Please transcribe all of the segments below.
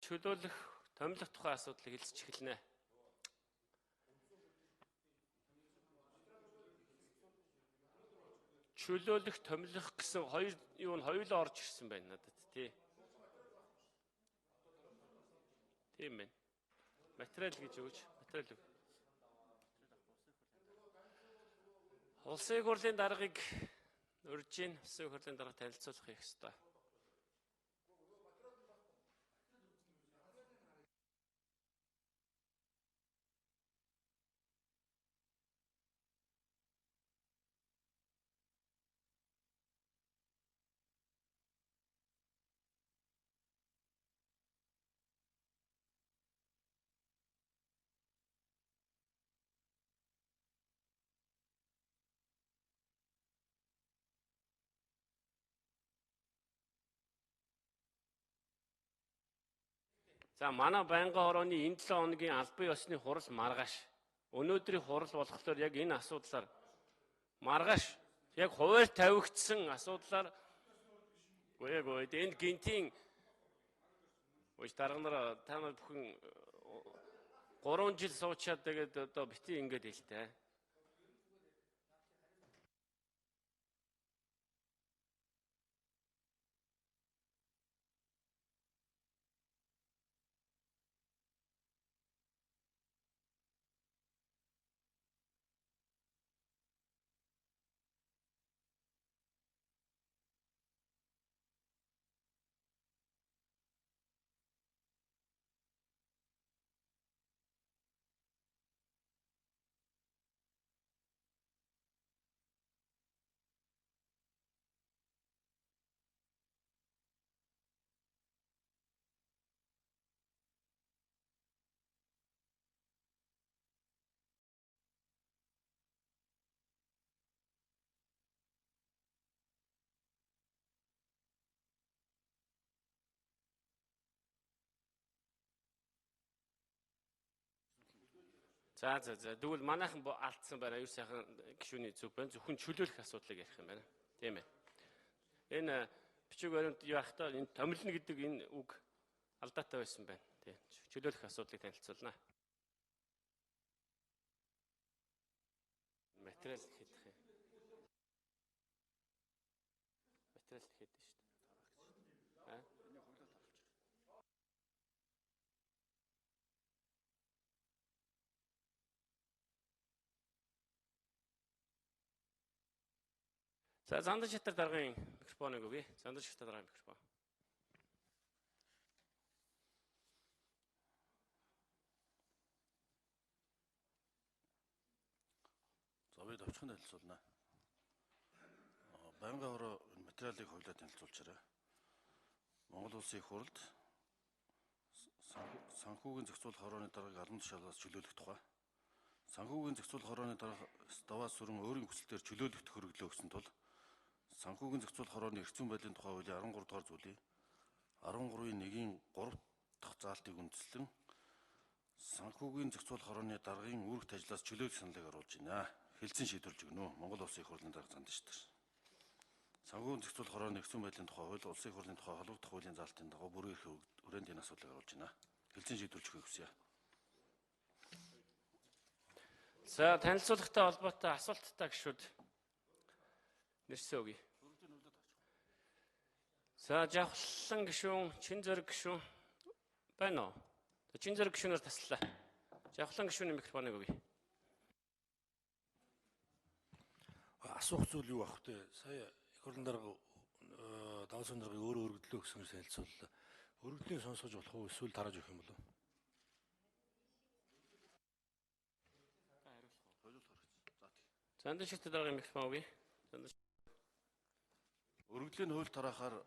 Чөлөөлөх, томилох тухай асуудлыг хэлж эхэлнэ. Чөлөөлөх, томилох гэсэн хоёр юу нь хоёулаа орж ирсэн байна надад тий. Тийм байна. Материал гэж өгч, материал өг. Улсын хурлын даргыг урьж ийн, улсын хурлын дарга танилцуулах хийх ёстой. За манай байнгын хорооны энэ 7 хоногийн албан ёсны хурал маргааш. Өнөөдрийн хурал болохоор яг энэ асуудлаар маргааш яг хуваар тавигдсан асуудлаар үгүй энд гинтийн үгүй дарга нар та нар бүхэн 3 жил суучаад тэгээд одоо бити ингэж хэлтэй. За тэгвэл манайхан алдсан байна. Аюу сайхан гишүүний зүг байна. Зөвхөн чөлөөлөх асуудлыг ярих юм байна. Тийм ээ. Энэ бичиг баримт юу ахтаа энэ томилно гэдэг энэ үг алдаатай байсан байна. Тийм. Чөлөөлөх асуудлыг танилцуулна. Материал хийх юм. Материал хийх шүү дээ. За Зандан Шатар даргын микрофоныг өгье. Зандан Шатар даргын микрофон. За бид авчихын танилцуулна. Байнгын хороо материалыг хуулиар танилцуулчаарай. Монгол Улсын их хурлд санхүүгийн зохицуулах хорооны даргаыг албан тушаалаас чөлөөлөх тухай. Санхүүгийн зохицуулах хорооны дарга даваас сүрэн өөрийн хүсэлтээр чөлөөлөх тохироглоо гэсэн тул санхүүгийн зохицуулах хорооны эрх зүйн байдлын тухай хуулийн 13 дугаар зүйлийн 13-ийн 1-ийн 3 дахь заалтыг үндэслэн санхүүгийн зохицуулах хорооны даргын үүрэгт ажлаас чөлөөлөх саналыг оруулж байна. Хэлцэн шийдвэрлэж өгнө. Монгол Улсын их хурлын дарга Зандан Шатар. Санхүүгийн зохицуулах хорооны эрх зүйн байдлын тухай хууль, улсын их хурлын тухай холбогдох хуулийн заалтын дагуу бүрэн эрх хүрээнд энэ асуудлыг оруулж байна. Хэлцэн шийдвэрлэж өгөхийг хүсье. За танилцуулгатай холбоотой асуулттай гишүүд нэрсээ өгье. За Жавхлан гишүүн, Чин Зориг гишүүн байна уу? Чин Зориг гишүүнээр таслаа. Жавхлан гишүүний микрофоныг өгье. Асуух зүйл юу ах вэ? Сая их хурлын дарга давсан даргыг өөрөө өргөдлөө гэсэн хэлцүүллээ. Өргөдлийг сонсгож болох уу? Эсвэл тарааж өгөх юм болов? Зандан Шатар даргын микрофон өгье. Өргөдлийн хууль тараахаар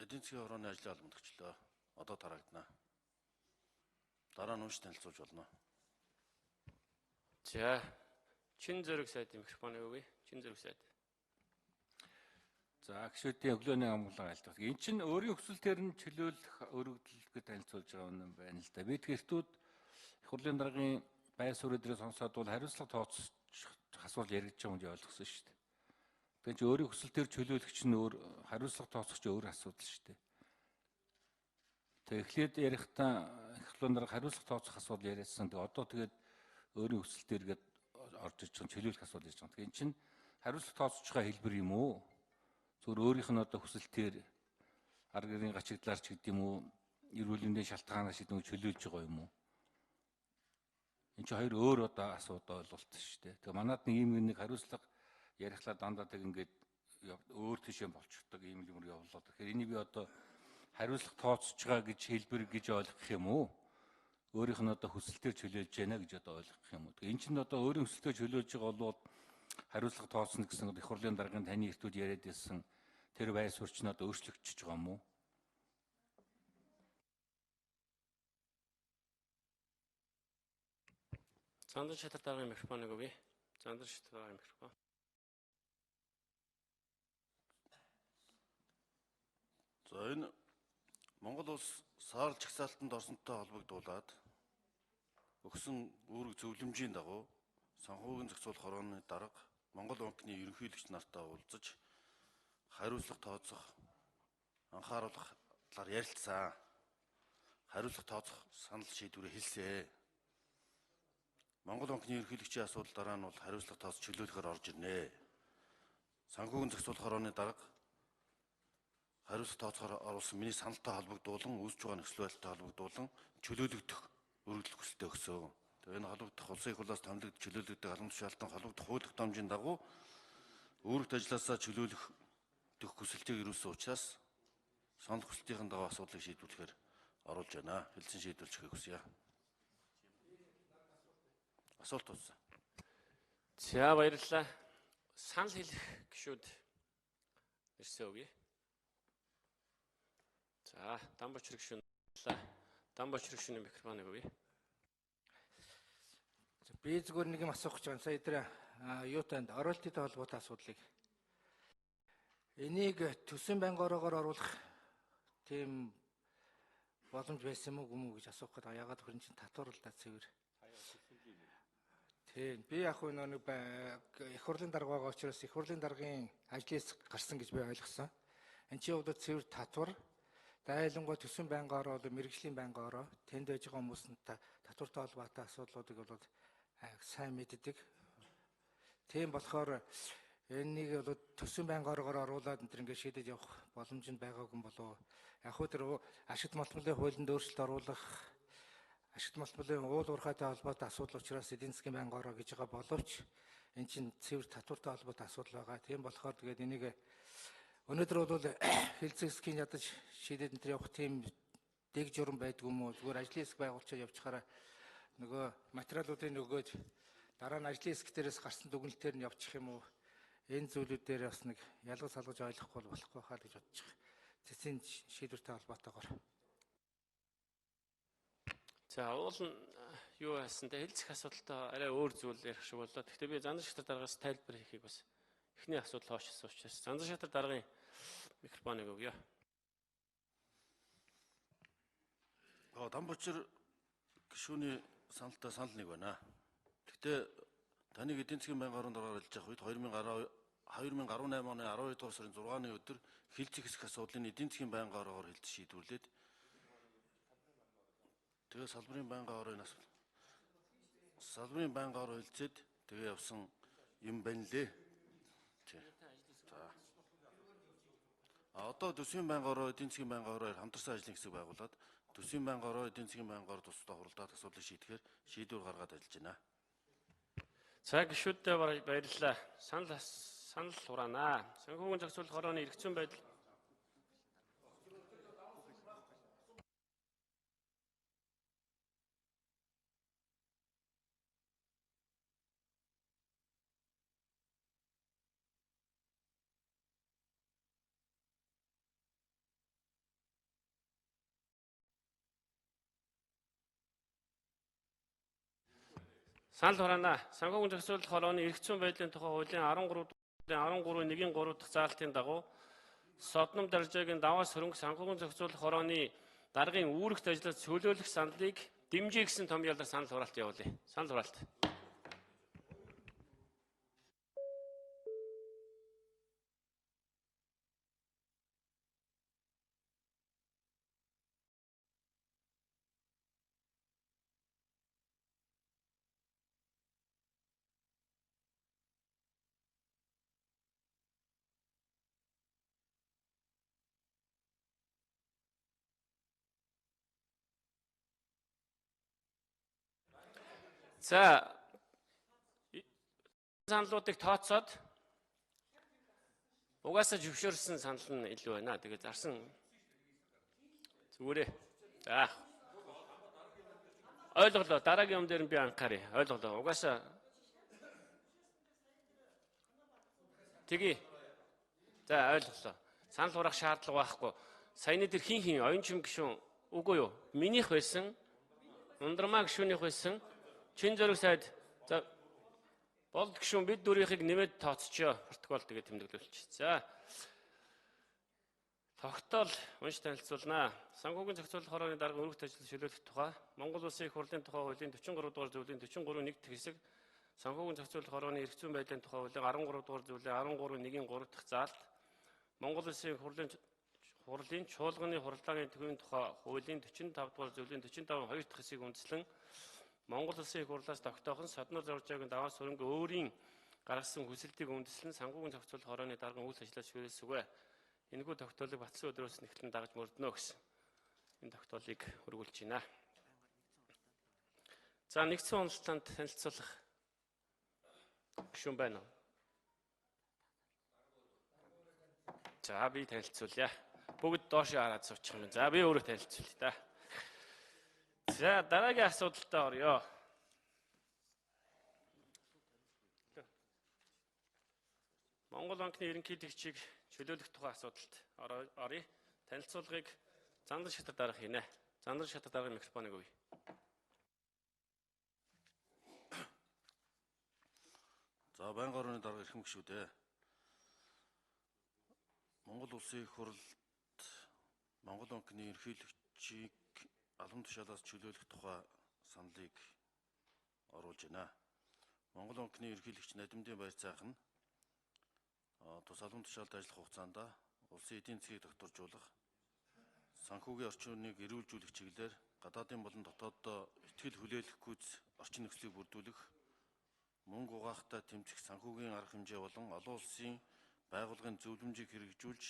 эдийн засгийн хорооны ажлын албандагчлаа. Одоо тараагдана. Дараа нь унш танилцуулж болно. За Чин Зориг сайдын микрофоныг өгье. Чин Зориг сайд. За гишүүдийн өглөөний амгалан айлтгах. Энд чинь өөрийн өсөлтөөр нь чөлөөлөх өргөдөлгөд танилцуулж байгаа юм байна л да. Бид гэртүүд их хурлын даргын байр суурь дээр сонсоод бол хариуцлага тооцох асуулт яригдж байгаа юм ойлгосон шүү дээ. Тэгэхээр өөрийн өсөлтөөр чөлөөлөх чинь өөр хариуцлага тооцох чинь өөр асуудал шүү дээ. Тэгээ эхлээд ярихдаа их хурлын дарга хариуцлага тооцох асуудал яриадсан. Тэгээ одоо тэгээд өөрийн хүсэлтээр гээд орж ирж байгаа чөлөөлөх асуудал ирж байгаа. Тэгээ эн чинь хариуцлага тооцож байгаа хэлбэр юм уу? Зөвхөн өөрийнх нь одоо хүсэлтээр арга гэрийн гачигдлаарч гэдэг юм уу? Эрүүл мэндийн шалтгаанаас шийдвэр чөлөөлж байгаа юм уу? Энд чинь хоёр өөр одоо асуудал ойлголт шүү дээ. Тэгээ манад нэг хариуцлага ярихлаа дандаа тэг ингээд өөр тийшээ болчихдог ийм юм явуулаад. Тэгэхээр энийг би одоо хариуцлага тооцож байгаа гэж хэлбэр гэж ойлгох юм уу? Өөрийнх нь одоо хүсэлтээр чөлөөлж байна гэж одоо ойлгох юм уу? Тэгээ эн чинь одоо өөрийн хүсэлтээр чөлөөлж байгаа бол хариуцлага тооцно гэсэн их хурлын даргын таны эртүүд яриад байсан тэр байр суурь нь одоо өөрчлөгдөж байгаа юм уу? Зандан шатар даргын микрофоныг өгье. Зандан шатар даргын микрофон. За энэ Монгол улс саарл жагсаалтанд орсонтой холбогдуулаад өгсөн үүрэг зөвлөмжийн дагуу санхүүгийн зохицуулах хорооны дарга Монгол банкны ерөнхийлөгч нартай уулзаж хариуцлага тооцох анхааруулах талаар ярилцсан. Хариуцлага тооцох санал шийдвэрээ хэлсэн. Монгол банкны ерөнхийлөгчийн асуудал дараа нь бол хариуцлага тооцох чөлөөлөхөөр орж ирнэ. Санхүүгийн зохицуулах хорооны дарга хариуцлага тооцохоор оруулсан миний саналтай холбогдуулан үүсэж байгаа нөхцөл байдалтай холбогдуулан чөлөөлөгдөх өргөдөл хүсэлтээ өгсөн. Тэгээ энэ холбогдох улсын их хурлаас томилогдож чөлөөлөгдөх халамж шаалтан холбогдох хууль тогтоомжийн дагуу үүрэгт ажилласаа чөлөөлөх хүсэлтийг ирүүлсэн учраас санал хүсэлтийн дагуу асуудлыг шийдвэрлэхээр оруулж байна. Хэлсэн шийдвэрлэж өгөхийг хүсье. Асуулт тууссан. За баярлалаа. Санал хэлэх гишүүд ирсэн өгье. За Дамбочир гишүүн баярлалаа. Дамбочир гишүүний микрофоныг өгье. Би зүгээр нэг юм асуух гэж байна. Сая эдгээр юутанд оролттой холбоотой асуудлыг. Энийг төсвийн байнгын ороогоор оруулах тийм боломж байсан юм уу гэж асуух гэдэг. Ягаад хөрөн чинь татварлаа цэвэр. Тийм. Би яг нэг их хурлын дарга байгаа учраас их хурлын даргын ажлаас гарсан гэж би ойлгосон. Энд чинь удаа цэвэр татвар дайлангуй төсвийн байнгын ороо бол мэрэгжлийн байнгын ороо тэнд байж байгаа хүмүүс нь татвартай холбоотой асуудлуудыг бол сайн мэддэг. Тийм болохоор энийг бол төсвийн байнгын ороогоор оруулаад энэ ингээд шийдэж явах боломж нь байгаагүй юм болов. Яг хөө тэр ашигт малтмалын хуулинд өөрчлөлт оруулах ашигт малтмалын уул уурхайтай холбоотой асуудал учраас эдийн засгийн байнгын ороо гэж байгаа боловч эн чинь цэвэр татвартай холбоотой асуудал байгаа. Тийм болохоор тэгээд энийг өнөөдөр бол хэлцэг засгийн ядаж шийдээд энэ явах тийм дэг журам байдгүй юм уу? Зүгээр ажлын хэсэг байгуулчаад явчихаараа нөгөө материалуудыг нөгөөд дараа нь ажлын хэсэг дээрээс гарсан дүгнэлтээр нь явчих юм уу? Энэ зүйлүүд дээр бас нэг ялгаж салгаж ойлгохгүй болохгүй хаа гэж бодож байгаа. Цэцгийн шийдвэртэй холбоотойгоор. За уул нь юу хэлсэн те хэлцэх асуудалтай арай өөр зүйл ярих шиг боллоо. Гэхдээ би зандан шатар даргаас тайлбар хийхийг бас эхний асуудал хоочсон учраас зандан шатар даргын микрофоныг өгье. Дамбочир гишүүний саналтай санал нэг байна. Гэхдээ таныг эдийн засгийн байнгын орон даргаар ажиллаж явах үед 2018 оны 12 дугаар сарын 6-ны өдөр хэлцэх хэсэг асуудлыг эдийн засгийн байнгын ороогоор хэлж шийдвэрлээд тэгээ салбарын байнгын ороог салбарын байнгын ороо хэлцээд тэгээ явсан юм байна лээ. Одоо төсвийн байнгын ороо эдийн засгийн байнгын ороор хамтарсан ажлын хэсэг байгуулад төсвийн байнгын ороо эдийн засгийн байнгын ороо тусдаа хуралдаад асуудлыг шийдэхээр шийдвэр гаргаад ажиллаж байна. За гишүүдтэй баярлалаа. Санал хураана. Санхүүгийн зохицуулах хорооны эрх зүйн байдал санал хураана. Санхүүгийн зохицуулах хорооны эрх зүйн байдлын тухай хуулийн 13-1-3 дахь заалтын дагуу Содном даржаагийн даваас хөрөнгө санхүүгийн зохицуулах хорооны даргын үүрэгт ажиллаж чөлөөлөх саналыг дэмжиж гисэн том ялдар санал хураалт явуулъя. Санал хураалт. За саналуудыг тооцоод угаасаа зөвшөөрсөн санал нь илүү байна. Тэгээд зарсан зүгээрээ. За ойлголоо. Дараагийн юм дээр нь би анхааръя. Ойлголоо. Угаасаа тэгье. За ойлголоо. Санал хураах шаардлага байхгүй. Саяны тэр хин оюун чим гишүүн үгүй юу? Минийх байсан. Ундрмаа гишүүнийх байсан. Чин зөрөг сайд за болд гишүүн бид дөрвийнхийг нэмээд тооцчоо. Протокол тэгээд тэмдэглүүлчих. За. Тогтоол унш танилцуулнаа. Санхүүгийн зохицуулах хорооны дарга өргөх ажил шилжүүлэх тухай Монгол Улсын их хурлын тухай хуулийн 44 дугаар зөвлөлийн 43-1 хэсэг санхүүгийн зохицуулах хорооны эрх зүйн байдлын тухай хуулийн 13 дугаар зөвлөлийн 13-1-ийн 3 дахь заалт Монгол Улсын их хурлын чуулганы хуралдааны төвийн тухай хуулийн 45 дугаар зөвлөлийн 45-2 дахь хэсгийг үндэслэн Монгол Улсын их хурлаас тогтоохон саднуур зоржоогийн даваа сүрэнг өөрийн гаргасан хүсэлтийг үндэслэн санхүүгийн зохицуулах хорооны дарган үйл ажиллагаа шийдвэрлэсэгүй. Энэхүү тогтоолыг батсан өдрөөс нэхлэн дагаж мөрднө гэсэн энэ тогтоолыг хөргүүлж байна. За нэгдсэн онцлогтанд танилцуулах гишүүн байна уу? За би танилцуулъя. Бүгд доош хараад суучих юм. За би өөрөө танилцуулъя та. За дараагийн асуудалтай орё. Монгол банкны ерөнхийлөгчийг чөлөөлөх тухай асуудалд оръё. Танилцуулгыг Зандар шатар дарга хийнэ. Зандар шатар дарга микрофоныг өгье. За байнгын орны дарга эрхэм гишүүдээ. Монгол Улсын их хурлд Монгол банкны ерөнхийлөгчийг албан тушаалаас чөлөөлөх тухай саналыг оруулж байна. Монгол банкны ерөнхийлөгч Надимдын Баяр цаахан тус албан тушаалд ажиллах хугацаанд улсын эдийн засгийг докторжуулах, санхүүгийн орчныг эрүүлжүүлэх чиглэлээр гадаадын болон дотооддоо ихтгэл хүлээлгэхгүйц орчин нөхцөлийг бүрдүүлэх, мөнгө угаахтай тэмцэх санхүүгийн арга хэмжээ болон олон улсын байгууллагын зөвлөмжийг хэрэгжүүлж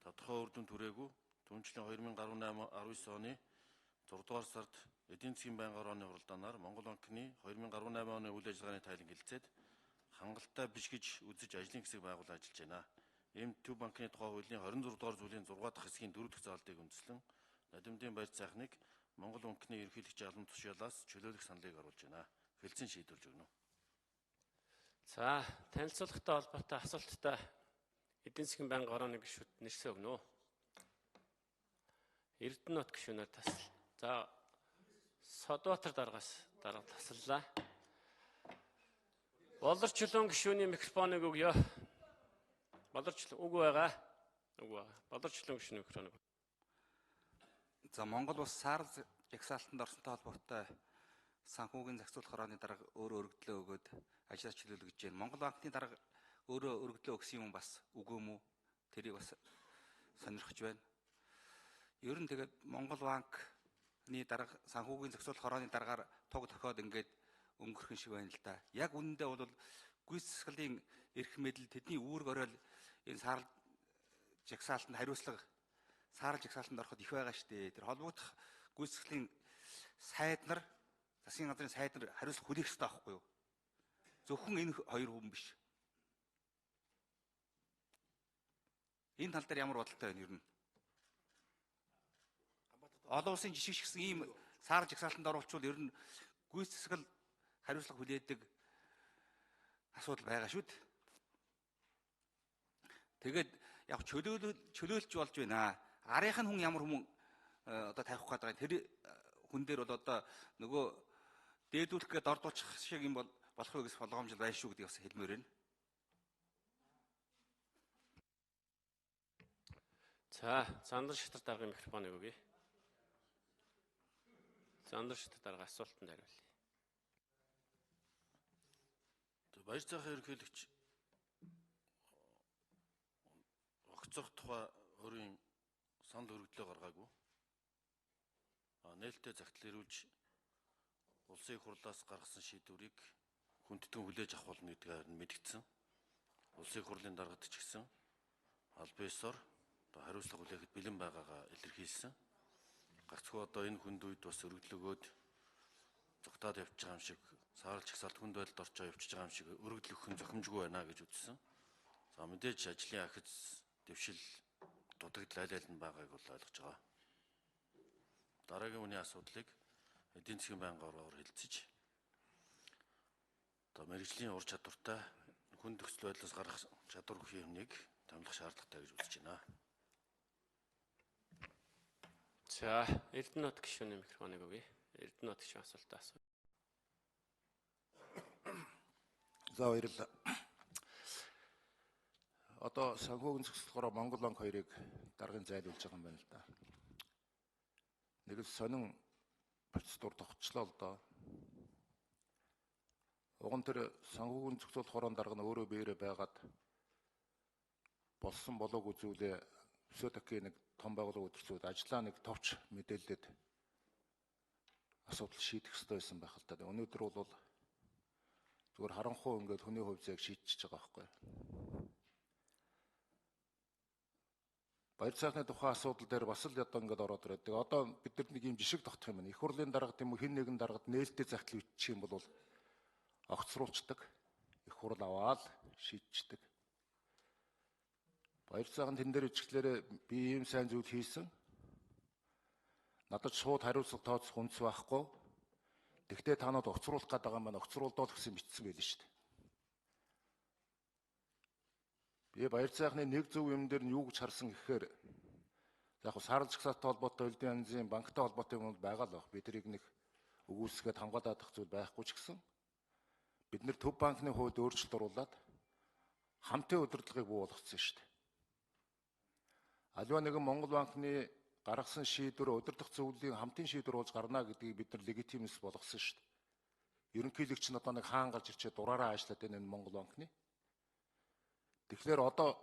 тодорхой үр дүн түрээгүй түүнчлэн 2018-19 оны 6 дугаар сард эдийн засгийн байнгын орооны хуралдаанаар Монгол банкны 2018 оны үйл ажиллагааны тайлан хэлэлцээд хангалттай биш гэж үзэж ажлын хэсэг байгуулж ажиллаж байна. Ийм төв банкны тухай хуулийн 26 дугаар зүйлийн 6 дахь хэсгийн 4 дахь заалтыг үндэслэн Надимдын Баяр цаахныг Монгол банкны ерөнхийлөгчийн албан тушаалаас чөлөөлөх саналыг оруулж байна. Хэлцэн шийдвэрлэж өгнө. За танилцуулгатай холбоотой асуулттай эдийн засгийн байнгын орооны гишүүд нэрсээ өгнө. Эрдэнэт гишүүнээр тасал. За Содбаатар даргаас дарга таслалаа. Болорчлон гишүүний микрофоныг өгье. Болорчлон үгүй байгаа. Үгүй байгаа. Болорчлон гишүүний микрофоныг. За Монгол улс сар жагсаалтанд орсонтой холбоотой санхүүгийн зохицуулах хорооны дарга өөрөө өргөдлөө өгөөд ажлаа чөлөөлгөж байна. Монгол банкны дарга өөрөө өргөдлөө өгсөн юм бас үгүй юм уу? Тэрийг бас сонирхож байна. Ер нь тэгээд Монгол банкны дарга санхүүгийн зохицуулах хорооны даргаар туг тохиод ингээд өнгөрөх шиг байна л да. Яг үнэндээ бол гүйцэтгэлийн эрх мэдэл тэдний үүрэг оройл энэ саарл жагсаалтанд хариуцлага саарл жагсаалтанд ороход их байгаа шүү дээ. Тэр холбогдох гүйцэтгэлийн сайд нар, засгийн газрын сайд нар хариуцлага хүлээх хэрэгтэй байхгүй юу? Зөвхөн энэ хоёр хүн биш. Энэ тал дээр ямар бодолтой байна ер нь? Олон улсын жишгч гэсэн ийм саарл жагсаалтанд оруулчвал ер нь гүйцэтгэл хариуцлага хүлээдэг асуудал байгаа шүү дээ. Тэгээд яг чөлөөлж болж байна. Арийнх нь хүн ямар хүн одоо тавих гээд байгаа. Тэр хүн дээр бол одоо нөгөө дээдүүлэх гээд ордуучих шиг юм болох вэ гэсэн болгоомжл байна шүү гэдгийг бас хэлмээр байна. За Зандар шатар даргын микрофоныг өгье. Зандар шатар дарга асуултанд хариулъя. Баяр цаахын ерөнхийлөгч огцох тухай өөрийн санал өргөдлөө гаргаагүй. Нээлттэй захидал ирүүлж улсын их хурлаас гаргасан шийдвэрийг хүндэтгэн хүлээж авах болно гэдгээр нь мэдгдсэн. Улсын их хурлын даргад ч гэсэн албан ёсоор одоо хариуцлага хүлээхэд бэлэн байгаагаа илэрхийлсэн. Гагцхүү одоо энэ хүнд үед бас өргөдлөгөөд зугатаад явж байгаа юм шиг саарл чагсаалт хүнд байдалд орчоо явчихж байгаа юм шиг өргөдөл өгөх нь зохимжгүй байна гэж үзсэн. За мэдээж ажлын ахиц дэвшил дутагдал аль аль нь байгааг бол ойлгож байгаа. Дараагийн үний асуудлыг эдийн засгийн байнгын ороор хэлцэж одоо мэргэжлийн ур чадвартай хүн нөхцөл байдлаас гарах чадвар бүхий юмныг томилох шаардлагатай гэж үзэж байна. За, Эрдэнэт гишүүний микрофоныг өгье. Эрдэнэт гишүүн асуултаа асуу. За баярлалаа. Одоо санхүүгийн зохицолгоор Монгол банк хоёрыг даргын зайлуулж байгаа юм байна л да. Нэг л сонин процедур тогтчлоо л доо. Уг нь тэр санхүүгийн зохицол хорон дарга нь өөрөө биеэрээ байгаад болсон болоогүй зүйлээ Сөтөкийн нэг том байгууллага өдөрцөөд ажлаа нэг товч мэдээлэлд асуудал шийдэх хэрэгтэй байсан байх л да. Өнөөдөр бол зүгээр харанхуй ингээд хүний хувь зайг шийдчихэж байгаа байхгүй. Баяр цаахны тухайн асуудал дээр бас л одоо ингээд ороод ирээд. Одоо бид нар нэг юм жишг тогтох юм байна. Их хурлын дарга тийм үү хэн нэгэн даргад нээлттэй захидал үтчих юм бол огцруулцдаг. Их хурл аваад шийдчихдэг. Баяр цаахан тэн дээр ичлэлээр би ийм сайн зүйл хийсэн. Надад шууд хариуцлага тооцох үндэс байхгүй. Тэгтээ та нарт огцруулах гэдэг юм байна. Огцруулдоо гэсэн бичсэн байл шүү дээ. Би баяр цаахны нэг зөв юм дээр нь юу гэж харсан гэхээр яг хөө саарл жагсаалтай холбоотой улсын янзын банктай холбоотой юм байгаа л баг. Биднийг нэг өгүүлсгээд хамгаалаад авах зүйл байхгүй ч гэсэн бид нэр төв банкны хувьд өөрчлөлт оруулад хамтын удирдлагыг бий болгоцсон шүү дээ. Аливаа нэгэн Монгол банкны гаргасан шийдвэр удирдах зөвлөлийн хамтын шийдвэр болж гарна гэдгийг бид нар легитимс болгосон шүү дээ. Ерөнхийлөгч нь одоо нэг хаан гарч ирчээ дураараа ажиллаад байна энэ Монгол банкны. Тэгэхээр одоо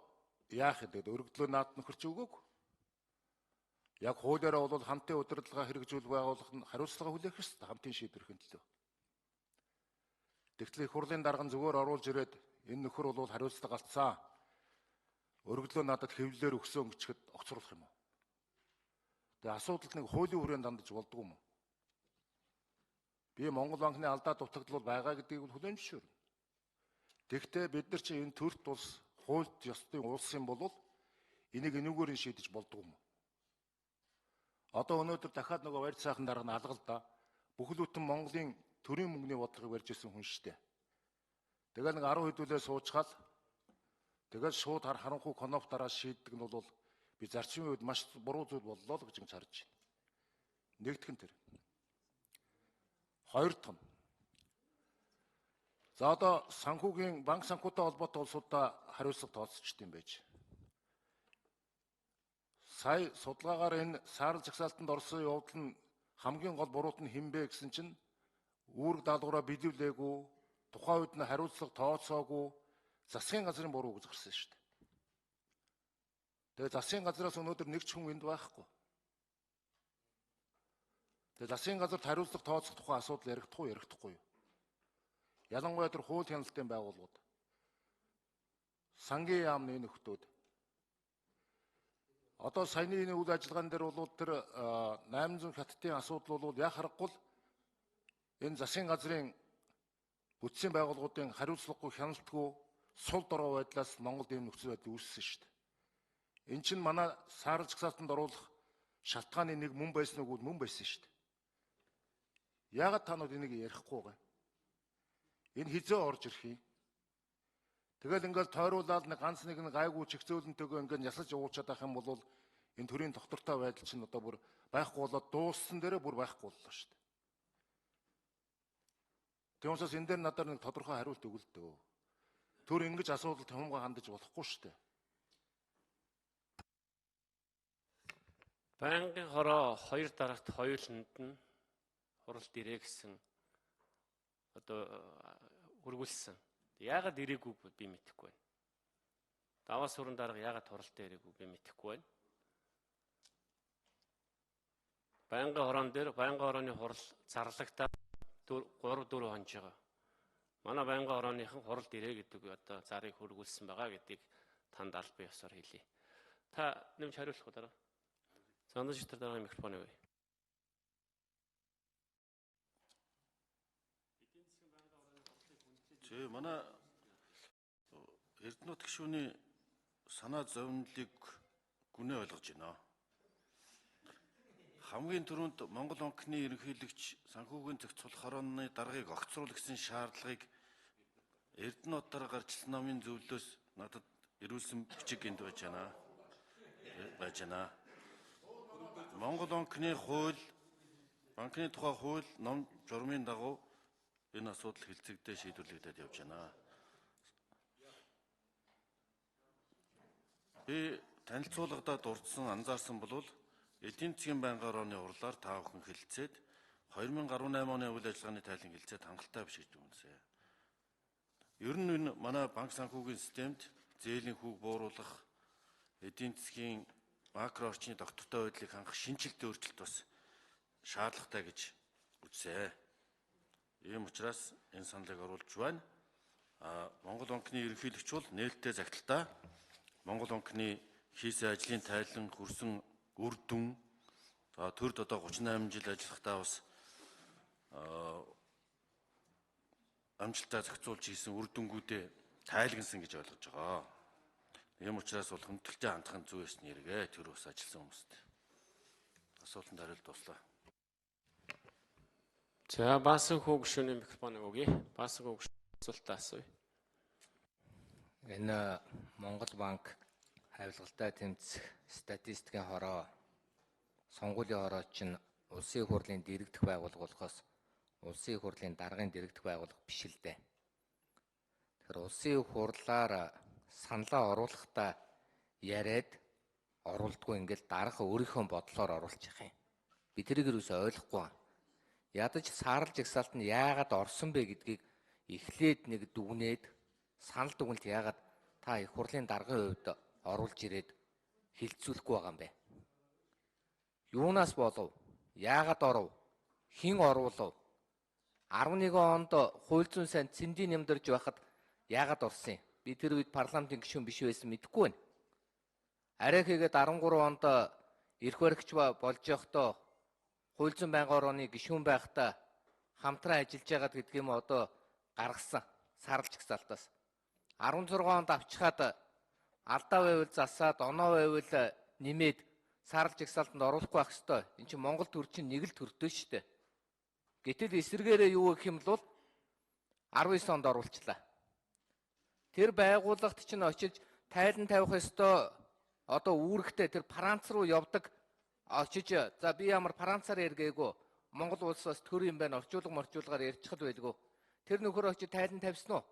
яах вэ? Өргөдлөө наад нөхөрч өгөөг. Яг хуулиараа бол хамтын удирдлага хэрэгжүүл байгуулах нь хариуцлага хүлээх ёстой хамтын шийдвэрхэн төлөө. Тэгтэл их хурлын дарган зүгээр оруулж ирээд энэ нөхөр бол хариуцлага алдсан. Өргөдлөө надад хэвлэлээр өгсөн гэчихэд огцруулах юм уу? Тэгээ асуудалд нэг хуулийн хүрээнд дандаж болдгоо юм уу? Би Монгол банкны алдаа дутагдал байгаа гэдгийг хүлээн зөвшөөрнө. Тэгвэл бид нар чинь энэ төрт улс хуульд ёсны улс юм бол энийг энүүгээр нь шийдэж болдгоо юм уу? Одоо өнөөдөр дахиад нөгөө барь цаахан дарга нь алгал да. Бүхэл бүтэн Монголын төрийн мөнгөний бодлогыг барьж ирсэн хүн шүү дээ. Тэгэл нэг 10 хэдүүлээ суучгаал тэгэл шууд харанхуй коноп дараа шийддэг нь бол би зарчмын үед маш буруу зүйл боллоо л гэж харж байна. Нэгдүгээр нь тэр. Хоёр дахь нь. За одоо санхүүгийн банк санхүүтэй холбоотой улсуудаа хариуцлага тооцчт юм байж. Сая судалгаагаар энэ саарл жагсаалтанд орсон явдал нь хамгийн гол буруут нь хинбэ гэсэн чинь үүрэг даалгавраа биелүүлээгүй, тухайн үед нь хариуцлага тооцоогүй засгийн газрын буруу гэж гарсан шүү дээ. Тэгээ засгийн газраас өнөөдөр нэг ч хүн энд байхгүй. Тэгээ засгийн газарт хариуцлага тооцох тухайн асуудал яригдах уу, яригдахгүй юу? Ялангуяа тэр хууль хяналтын байгууллагууд, сангийн яамны нөхдүүд. Одоо саяны энэ үйл ажиллагаан дээр бол тэр 800 хаттын асуудал бол яг харахгүй л энэ засгийн газрын бүтцийн байгууллагуудын хариуцлагагүй хяналтгүй сул дорой байдлаас Монголд ийм нөхцөл байдал үүссэн шүү дээ. Эн чинь манай саарл жагсаалтанд оруулах шалтгааны нэг мөн байсан уу? Мөн байсан шүү дээ. Яагаад та нар энийг ярихгүй байгаа? Энэ хизээ орж ирэх юм. Тэгэл ингээл тойруулаад нэг ганц нэг гайгүй чигцөөлөнтэйгөө ингээд ясаж явуулчихад байх юм бол энэ төрийн доктортой байдал чинь одоо бүр байхгүй болоод дууссан дээрээ бүр байхгүй боллоо шүү дээ. Тэгмээс энэ дээр надад нэг тодорхой хариулт өгөл дөө. Төр ингэж асуудал томгоо хандаж болохгүй шүү дээ. Байнгын хороо хоёр дарагт хоёуланд нь хуралд ирээ гэсэн одоо үргэлжсэн. Яагаад ирээгүй би мэдэхгүй байна. Даваа сүрэн дарга яагаад хуралдаа ирээгүй би мэдэхгүй байна. Байнгын хорон дээр байнгын хорооны хурал зарлагтаа 3-4 хонж байгаа. Манай байнгын хорооныхан хуралд ирээ гэдэг одоо зарыг хөргүүлсэн байгаа гэдгийг танд аль бие ёсоор хэлье. Та нэмж хариулах уу дараа? Санаж тэр дараагийн микрофоныг өгье. Тэгээ манай Эрдэнэт гишүүний санаа зовнилыг гүнээ ойлгож байна. Хамгийн түрүүнд Монгол банкны ерөнхийлөгч санхүүгийн зохицуулах хорооны даргыг огцруул гэсэн шаардлагыг Эрдэнэтээр гарчлсан намын зөвлөлөөс надад ирүүлсэн бичиг энд байж байна. Монгол банкны хууль, банкны тухай хууль, ном журмын дагуу энэ асуудал хэлцэгдээ шийдвэрлэгдээд явж байна. Би танилцуулгадаа дурдсан анзаарсан бол эдийн засгийн байнгын орооны урлаар та бүхэн хэлэлцээд 2018 оны үйл ажиллагааны тайлан хэлэлцээд хангалттай биш гэж үнсэ. Ер нь энэ манай банк санхүүгийн системд зээлийн хүүг бууруулах, эдийн засгийн макро орчны доктортой байдлыг хангах шинжилт өөрчлөлт бас шаардлагатай гэж үзье. Ийм учраас энэ саналыг оруулж байна. Монгол банкны ерөнхийлөгч бол нээлттэй загталтаа Монгол банкны хийсэн ажлын тайлан хүрсэн үр дүн төрд одоо 38 жил ажиллахдаа бас амжилтаа зохицуулж хийсэн үр дүнгуудээ тайлагнсан гэж ойлгож байгаа. Ийм учраас бол хүндэлтэй хандах нь зүй ёсны хэрэгэ тэр ус ажилласан хүмүүст. Асуултанд хариулт дуслаа. За Баасан хүү гишүүний микрофоныг өгье. Баасан хүү гишүүний асуултаа асууя. Энэ Монгол банк хавилгалтай тэмцэх статистикийн хороо, сонгуулийн хороо чинь улсын их хурлын дэргэдэх байгууллага болохоос улсын их хурлын даргын дэргэдэх байгууллага биш л дээ. Тэгэхээр улсын их хурлаар саналаа оруулахдаа яриад оруулдгүй ингээл дарга өөрийнхөө бодлоор оруулчих юм. Би тэрийг юусоо ойлгохгүй байна. Ядаж саарл жагсаалт нь яагаад орсон бэ гэдгийг эхлээд нэг дүгнээд санал дүгнэлт яагаад та их хурлын даргын хувьд оруулж ирээд хилцүүлэхгүй байгаа юм бэ? Юунаас болов? Яагаад оров? Хэн оруулав? 11 онд хууль зүйн сайд цэндийн нэмдэрж байхад яагаад орсон юм? Би тэр үед парламентын гишүүн биш байсан мэдэхгүй байна. Арай хийгээд 13 онд эрх баригч болж явахдаа хууль зүйн байнгын орооны гишүүн байхдаа хамтран ажиллаж байгаад гэдэг юм одоо гаргасан сарлж гсалтаас 16 онд авчихад алдаа байвал засаад оноо байвал нэмээд сарлж гсалтанд оруулахгүй байх ёстой. Энд чинь Монгол төр чинь нэг л төрдөө шүү дээ. Гэтэл эсрэгээрээ юу гэх юм бол 19 онд оруулчлаа. Тэр байгууллагт чинь очиж тайлан тавих ёстой одоо үүрэгтэй тэр Франц руу явдаг очиж за би ямар Францаар яргээгүй Монгол улс бас төр юм байна орчуулгаар ярьчихад байлгүй. Тэр нөхөр очиж тайлан тавьсан уу?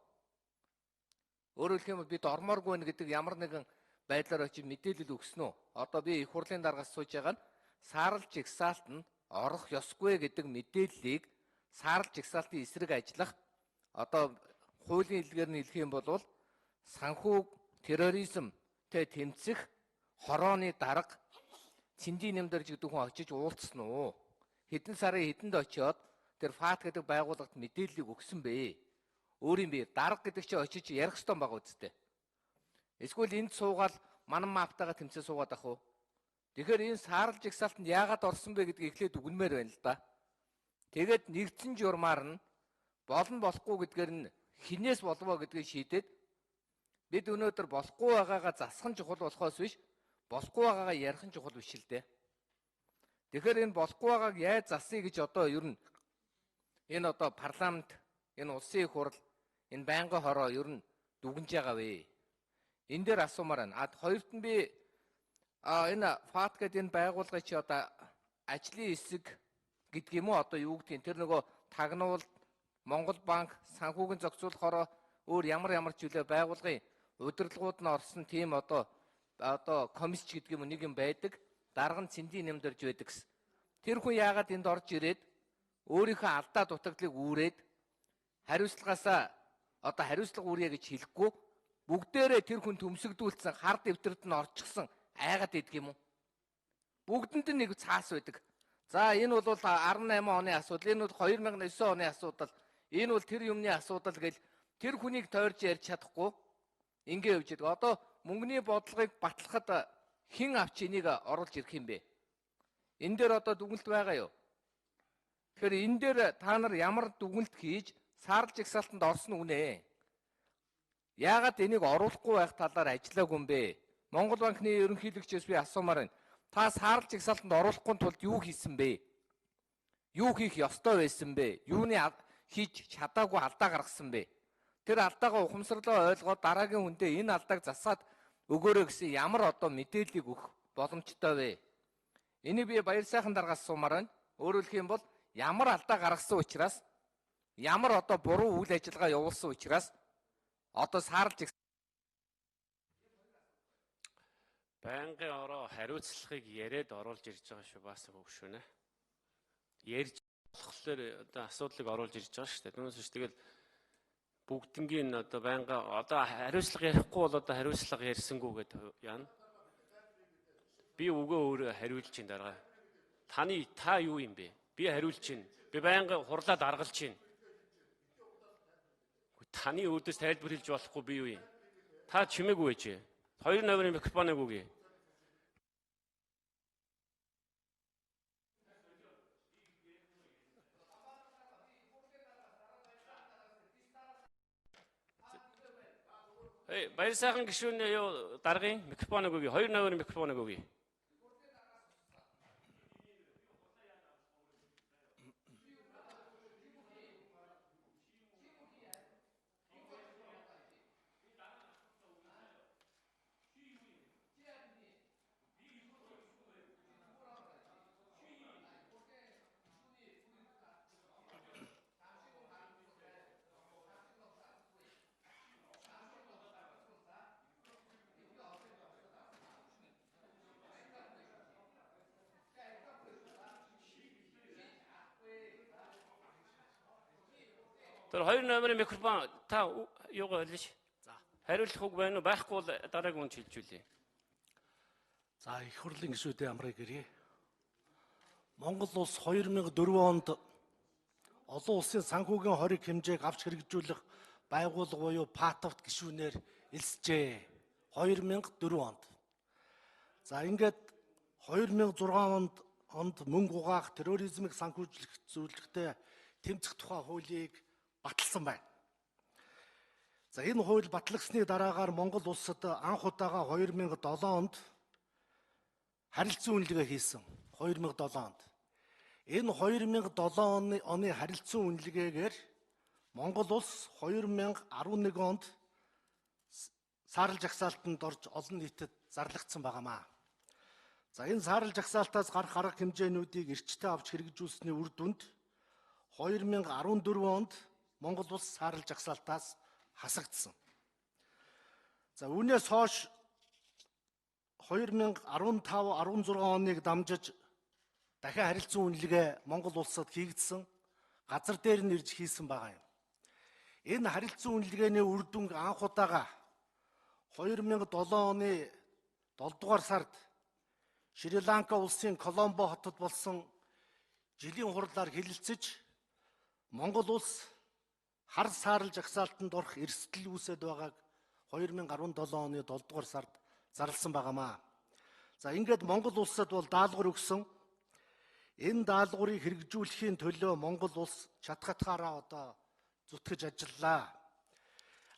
Өөрөөр хэлбэл бид ормооргүй байна гэдэг ямар нэгэн байдлаар очиж мэдээлэл өгсөн үү? Одоо би их хурлын даргаас сууж байгаа нь саарл жагсаалт нь орох ёсгүй гэдэг мэдээллийг саарл жагсаалтын эсрэг ажиллах одоо хуулийн хэлгээр нь хэлэх юм бол санхүү терроризмтэй тэмцэх хорооны дарга цэндийн нэмдэрж гэдэг хүн очиж уулзсан уу? Хэдэн сарын хэдэнд очиод тэр ФАТ гэдэг байгууллагт мэдээллийг өгсөн бэ? Өөрийн бие дарга гэдэг чинь очиж ярих ёстой байгаа үстэй. Эсвэл энд суугаад манан маптайгаа тэмцээ суугаад ах уу? Тэгэхээр энэ саарл жагсаалтанд яагаад орсон бэ гэдгийг эхлээд үгнэмээр байна л да. Тэгээд нэгдсэн журмаар нь болно болохгүй гэдгээр нь хинээс болвоо гэдгийг шийдээд бид өнөөдөр болохгүй байгаагаа засах нь чухал болохоос биш болохгүй байгаагаа ярих нь чухал биш л дээ. Тэгэхээр энэ болохгүй байгааг яаж засъя гэж одоо ер нь энэ одоо парламент, энэ улсын их хурл, энэ байнгын хороо ер нь дүгнж байгаа вэ? Энэ дээр асуумаар байна. Хоёрт нь би энэ ФАТ гэдэг энэ байгууллагын чи одоо ажлын хэсэг гэдэг юм уу одоо юу гэдгийг тэр нөгөө тагнуул Монгол банк санхүүгийн зохицуулах хороо өөр ямар зүйлээ байгуулгын удирдлагууд нь орсон тийм одоо комисч гэдэг юм нэг юм байдаг. Дарга нь цэндийн нэмдэрж байдаг гэсэн. Тэр хүн яагаад энд орж ирээд өөрийнхөө алдаа дутагдлыг үүрээд хариуцлагаасаа одоо хариуцлага үүрье гэж хэлэхгүй бүгдээрээ тэр хүн төмсөгдүүлсэн хар дэвтэрд нь орчихсон айгаад идэх юм уу? Бүгдэнд нь нэг цаас байдаг. За энэ бол 18 оны асуудал, энэ бол 2009 оны асуудал, энэ бол тэр юмны асуудал гэл тэр хүнийг тойрж ярьж чадахгүй ингээ явж байгаа. Одоо мөнгөний бодлогыг батлахад хэн авч энийг оруулж ирэх юм бэ? Энэ дээр одоо дүгнэлт байгаа юу? Тэгэхээр энэ дээр та нар ямар дүгнэлт хийж саарл жагсаалтанд орсон үгнэ? Яагаад энийг оруулахгүй байх талаар ажиллаагүй юм бэ? Монгол банкны ерөнхийлөгчөөс би асуумаар байна. Та саарл жагсаалтанд оруулахгүй тулд юу хийсэн бэ? Юу хийх ёстой байсан бэ? Юуны хийж чадаагүй алдаа гаргасан бэ? Тэр алдаагаа ухамсарлаа ойлгоод дараагийн хүндээ энэ алдааг засаад өгөөрэй гэсэн ямар одоо мэдээллийг өгөх боломжтой вэ? Энийг би баяр сайхан даргаас асуумаар байна. Өөрөөр хэлэх юм бол ямар алдаа гаргасан учраас, ямар одоо буруу үйл ажиллагаа явуулсан учраас одоо саарл Байнгын ороо хариуцлагыг яриад оруулж ирж байгаа шүү бас хөвшөнэ. Ярьж болохоор одоо асуудлыг оруулж ирж байгаа шүү дээ. Түүнээс биш тэгэл бүгднгийн одоо байнга одоо хариуцлага ярихгүй бол одоо хариуцлага ярьсангүй гэдэг яана. Би өгөө өөрөө хариулж ин дараа. Та юу юм бэ? Би хариулж чинь. Би байнга хурлаад аргалж чинь. Таны өөдөөс тайлбар хэлж болохгүй би юу юм? Та чимээгүй байж. 2 номерын микрофоныг өгье. Баяр сайхан гишүүн юу даргын микрофоныг өгье. 2 номерын микрофоныг өгье. Тэр 2 номерын микрофон та юугаа хэлж. За. Хариулах үг байна уу? Байхгүй бол дараагийн хүн шилжүүлье. За их хурлын гишүүдээ амрыг гэрье. Монгол улс 2004 онд олон улсын санхүүгийн хориг хэмжээг авч хэрэгжүүлэх байгууллага буюу ПАТВ-т гишүүнээр элсжээ. 2004 онд. За ингээд 2006 онд мөнгө угаах, терроризмыг санхүүжлэх зүйлэгтээ тэмцэх тухай хуулийг баталсан байна. За энэ хууль батлагдсны дараагаар Монгол улсад анх удаага 2007 онд харилцан үнэлгээ хийсэн. 2007 онд. Энэ 2007 оны харилцан үнэлгээгээр Монгол улс 2011 онд саарл жагсаалтанд орж олон нийтэд зарлагдсан байгаамаа. За энэ саарл жагсаалтаас гарах арга хэмжээнүүдийг эрчтэй авч хэрэгжүүлсэний үр дүнд 2014 онд Монгол улс саарл жагсаалтаас хасагдсан. За үүнээс хойш 2015-16 оныг дамжиж дахин харилцан үнэлгээ Монгол улсад хийгдсэн, газар дээр нь ирж хийсэн байгаа юм. Энэ харилцан үнэлгээний үр дүн анх удаага 2007 оны 7 дугаар сард Шри-Ланка улсын Коломбо хотод болсон жилийн хурлаар хэлэлцэж Монгол улс хар саарл жагсаалтанд орох эрсдэл үүсэт байгааг 2017 оны 7 дугаар сард зарласан байгаамаа. За ингээд Монгол улсад бол даалгавар өгсөн. Энэ даалгаврыг хэрэгжүүлэхийн төлөө Монгол улс чатгатгаараа одоо зүтгэж ажиллаа.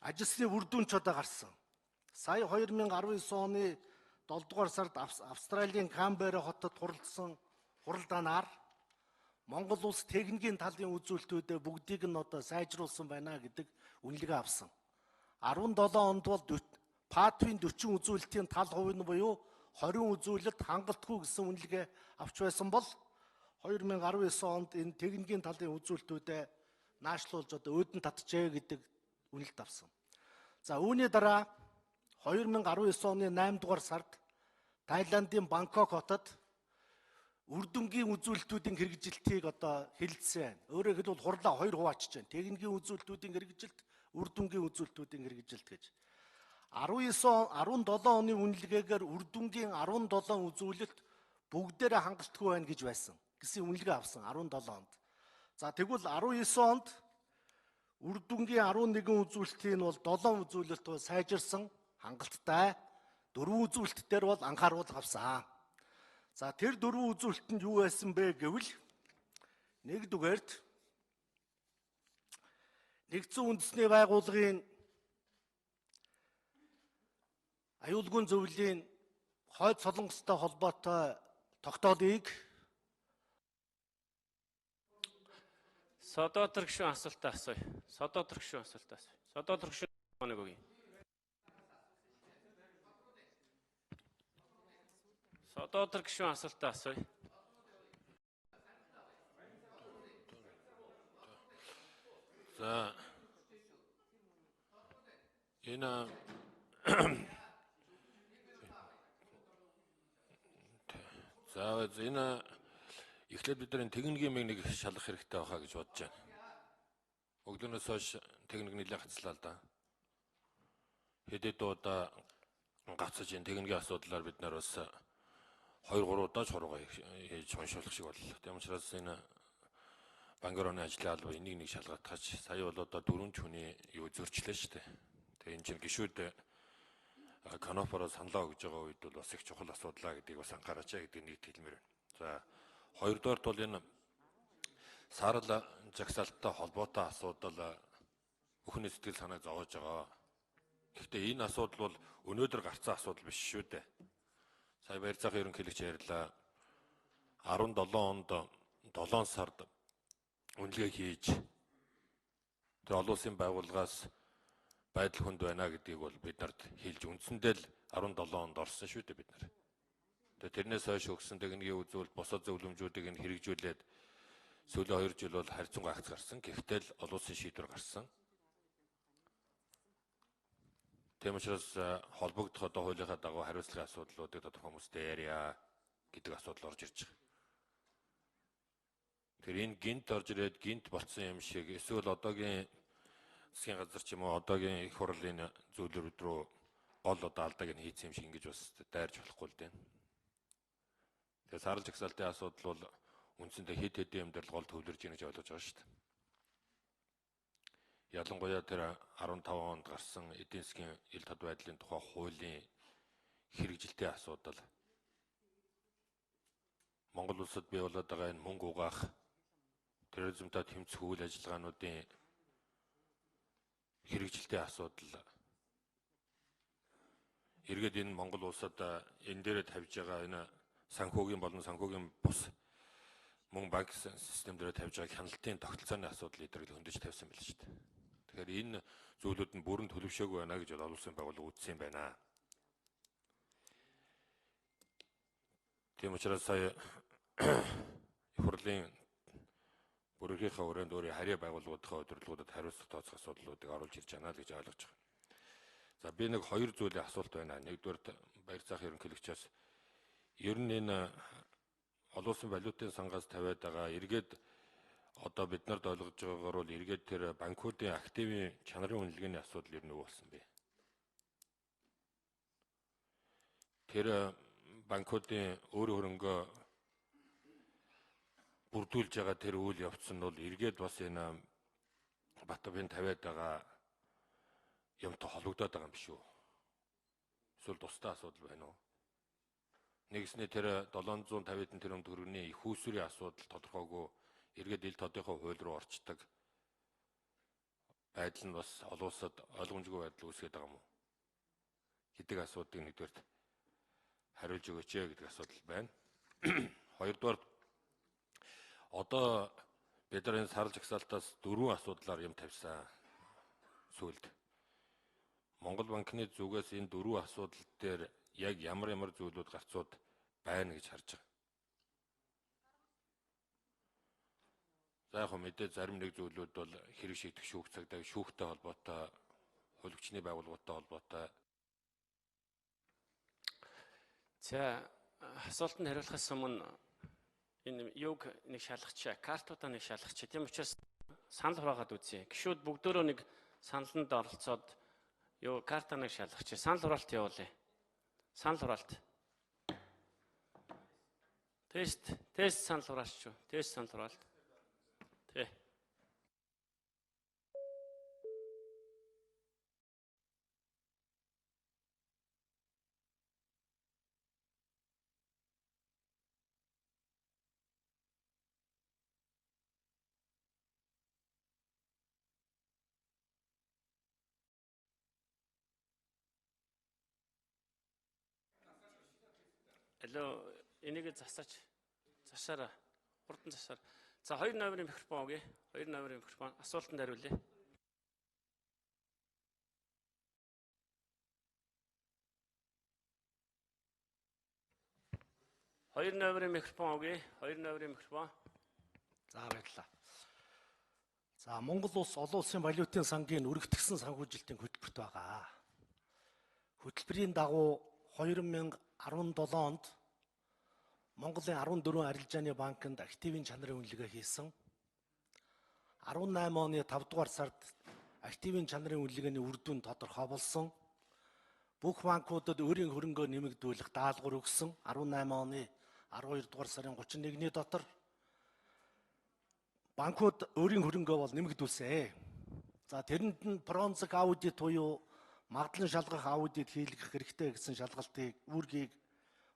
Ажилласны үр дүн ч одоо гарсан. Сая 2019 оны 7 дугаар сард Австралийн Камбера хотод хуралдсан хуралдаанаар Монгол улс техникийн талын үзүүлэлтүүдээ бүгдийг нь одоо сайжруулсан байна гэдэг үнэлгээ авсан. 17 онд бол ПАТВ-ийн 40 үзүүлэлтийн тал хувь нь буюу 20 үзүүлэлт хангалтгүй гэсэн үнэлгээ авч байсан бол 2019 онд энэ техникийн талын үзүүлэлтүүдээ наашлуулж одоо өөдөн татжээ гэдэг үнэлт авсан. За үүний дараа 2019 оны 8 дугаар сард Тайландын Бангкок хотод үр дүнгийн үзүүлэлтүүдийн хэрэгжилтийг одоо хэлэлцсэн. Өөрөөр хэлбэл хурлаа 2 хуваачиж байна. Техникийн үзүүлэлтүүдийн хэрэгжилт, үр дүнгийн үзүүлэлтүүдийн хэрэгжилт гэж. 17 оны үнэлгээгээр үр дүнгийн 17 үзүүлэлт бүгдээрээ хангалтгүй байна гэж байсан. Гэсэн үнэлгээ авсан 17 онд. За тэгвэл 19 онд үр дүнгийн 11 үзүүлэлтийн бол 7 үзүүлэлт бол сайжирсан, хангалттай. 4 үзүүлэлт дээр бол анхааруулга авсан. За тэр 4 үзүүлэлтэнд юу байсан бэ гэвэл нэгдүгээрт нэгдсэн үндэсний байгууллагын аюулгүй зөвлөлийн хойд солонгостой холбоотой тогтоолыг Содотор гишүүн асуултаа асууя. Содотор гишүүн асуултаа асууя. Содотор гишүүн нэг өгье. Содотор гишүүн асуултаа асууя. За энэ энэ эхлээд бид нар техникийн нэг шалгах хэрэгтэй байхаа гэж бодож байна. Өглөөнөөс хойш техник нэлээд гацлаа л да. Хэдээд удаа гацж энэ техникийн асуудлаар бид нар бас 2-3 удаа ч хуруугаа хийж уншуулах шиг боллоо. Тийм учраас энэ Бангороны ажлын алба энийг нэг шалгатгаж сая бол одоо 4 хүний юу зөрчлөө шүү дээ. Тэгээ энэ чинь гişүүд канопороос саналаа өгж байгаа үед бол бас их чухал асуудлаа гэдгийг бас анхаараач гэдэг нэг хэлмээр байна. За хоёрдугаарт бол энэ саарл жагсаалттай холбоотой асуудал бүхний сэтгэл санааг зовоож байгаа. Гэхдээ энэ асуудал бол өнөөдөр гарсан асуудал биш шүү дээ. Сая баяр цаах ерөнхийлөгч ярьлаа. 17 онд 7 сард үнэлгээ хийж тэр олон улсын байгууллагаас байдал хүнд байна гэдгийг бол бид нарт хэлж үндсэндээ л 17 онд орсон шүү дээ бид нар. Тэгээ тэрнээс хойш өгсөн техникийн үзүүлэлт босод зөвлөмжүүдийг нь хэрэгжүүлээд сүүлийн 2 жил бол харьцангуй агц гарсан. Гэхдээ л олон улсын шийдвэр гарсан. Тийм учраас холбогдох одоо хуулийнхаа дагуу хариуцлагын асуудлуудыг тодорхой хүмүүстэй ярья гэдэг асуудал орж ирж байгаа. Тэр энэ гинт орж ирээд гинт болцсон юм шиг эсвэл одоогийн засгийн газар ч юм уу одоогийн их хурлын зүйлүүд рүү гол одоо алдааг нь хийцэн юм шиг ингэж бас дайрж болохгүй л дээ. Тэгээ сарл жагсаалтын асуудал бол үндсэндээ хэд хэдэн юм дээр гол төвлөрж ийн гэж ойлгож байгаа шүү дээ. Ялангуяа тэр 15 онд гарсан эдийн засгийн ил тод байдлын тухай хуулийн хэрэгжилтийн асуудал Монгол улсад бий болоод байгаа энэ мөнгө угаах терроризмтай тэмцэх үйл ажиллагаануудын хэрэгжилтийн асуудал эргээд энэ Монгол улсад энэ дээрээ тавьж байгаа энэ санхүүгийн болон санхүүгийн бус мөн банк систем дээр тавьж байгаа хяналтын тогтолцооны асуудал эдгээр хөндөж тавьсан байл шүү дээ. Тэгэхээр энэ зүйлүүд нь бүрэн төлөвшөөгүй байна гэж олон улсын байгууллага үзсэн юм байна. Тийм учраас сая их хурлын бүрийнхээ өрөөнд өөрийн харьяа байгууллагуудынхаа удирдлагуудад хариуцлага тооцох асуудлуудыг оруулж ирж байна л гэж ойлгож байгаа. За би нэг 2 зүйлийн асуулт байна. Нэгдүгээр баяр цаах ерөнхийлөгчөөс ер нь энэ олон улсын валютын сангаас тавиад байгаа эргээд одоо бид нарт ойлгож байгаагаар бол эргээд тэр банкуудын активын чанарын үнэлгээний асуудал ер нь юу болсон бэ? Тэр банкуудын өөр хөрөнгөө бүрдүүлж байгаа тэр үйл явц нь бол эргээд бас энэ Батбын тавиад байгаа юмтай холбогдоод байгаа юм биш үү? Эсвэл тусдаа асуудал байна уу? Нэгснээ тэр 750 тэрбум төгрөгийн их үүсвэрийн асуудал тодорхойгүй эргээд ил тодынхоо хууль руу орчдөг байдал нь бас олон улсад ойлгомжгүй байдал үүсгээд байгаа юм уу? Гэдэг асуудыг нэгдүгээр хариулж өгөөч гэдэг асуудал байна. Хоёрдугаар одоо бид нар энэ сарл жагсаалтаас 4 асуудлаар юм тавьсан. Сүүлд Монгол банкны зүгээс энэ 4 асуудал дээр яг ямар зүйлүүд гарцууд байна гэж харж байгаа. За яг мэдээ зарим нэг зүйлүүд бол хэрэг шийдэх шүүх цагдаа шүүхтэй холбоотой хөлөгчний байгууллагатай холбоотой. За асуултанд хариулахаас өмнө энэ юг нэг шалгачаа, картуудаа нэг шалгачаа. Тийм учраас санал хураагаад үзье. Гишүүд бүгдөө нэг саналд оролцоод юу карта нэг шалгачаа. Санал хураалт явуулъя. Санал хураалт. Тест санал хураалч юу? Тест санал хураалт. Тэ. Алуу энийг засаач. Засаараа. Хурдан засаар. За 2 номерын микрофон өгье. 2 номерын микрофон асуултанд хариулъя. 2 номерын микрофон өгье. 2 номерын микрофон. За баярлалаа. За Монгол улс олон улсын валютын сангийн өргөтгсөн санхүүжилтийн хөтөлбөрт байгаа. Хөтөлбөрийн дагуу 2017 онд Монголын 14 арилжааны банкнд активын чанарын үнэлгээ хийсэн. 18 оны 5 дугаар сард активын чанарын үнэлгээний үр дүн тодорхой болсон. Бүх банкудад өөрийн хөрөнгөө нэмэгдүүлэх даалгавар өгсөн. 18 оны 12 дугаар сарын 31-ний дотор банкуд өөрийн хөрөнгөө бол нэмэгдүүлсэн. За тэрэнд нь forensic audit буюу магадлан шалгах аудит хийх хэрэгтэй гэсэн шалгалтыг үүргийг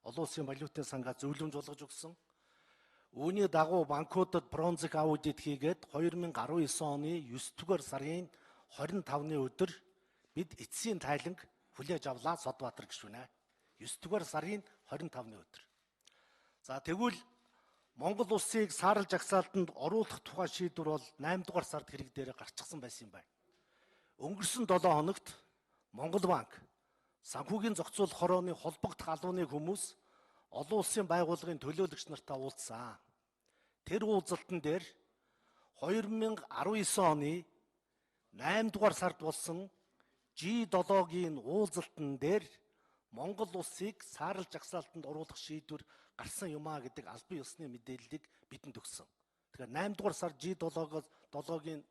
олон улсын валютын сангаас зөвлөмж болгож өгсөн. Үүний дагуу банкудад forensic audit хийгээд 2019 оны 9 дугаар сарын 25-ны өдөр бид эцсийн тайланг хүлээж авлаа Содбаатар гишүүнээ. 9 дугаар сарын 25-ны өдөр. За тэгвэл Монгол улсыг саарл жагсаалтанд оруулах тухай шийдвэр бол 8 дугаар сард хэрэг дээр гарчихсан байсан юм байна. Өнгөрсөн 7 хоногт Монгол банк санхүүгийн зохицуулах хорооны холбогдох албаны хүмүүс олон улсын байгууллагын төлөөлөгч нартай уулзсан. Тэр уулзалтан дээр 2019 оны 8 дугаар сард болсон G7-гийн уулзалтан дээр Монгол улсыг саарл жагсаалтанд оруулах шийдвэр гарсан юм а гэдэг албан ёсны мэдээллийг бидэнд өгсөн. Тэгэхээр 8 дугаар сар G7-гийн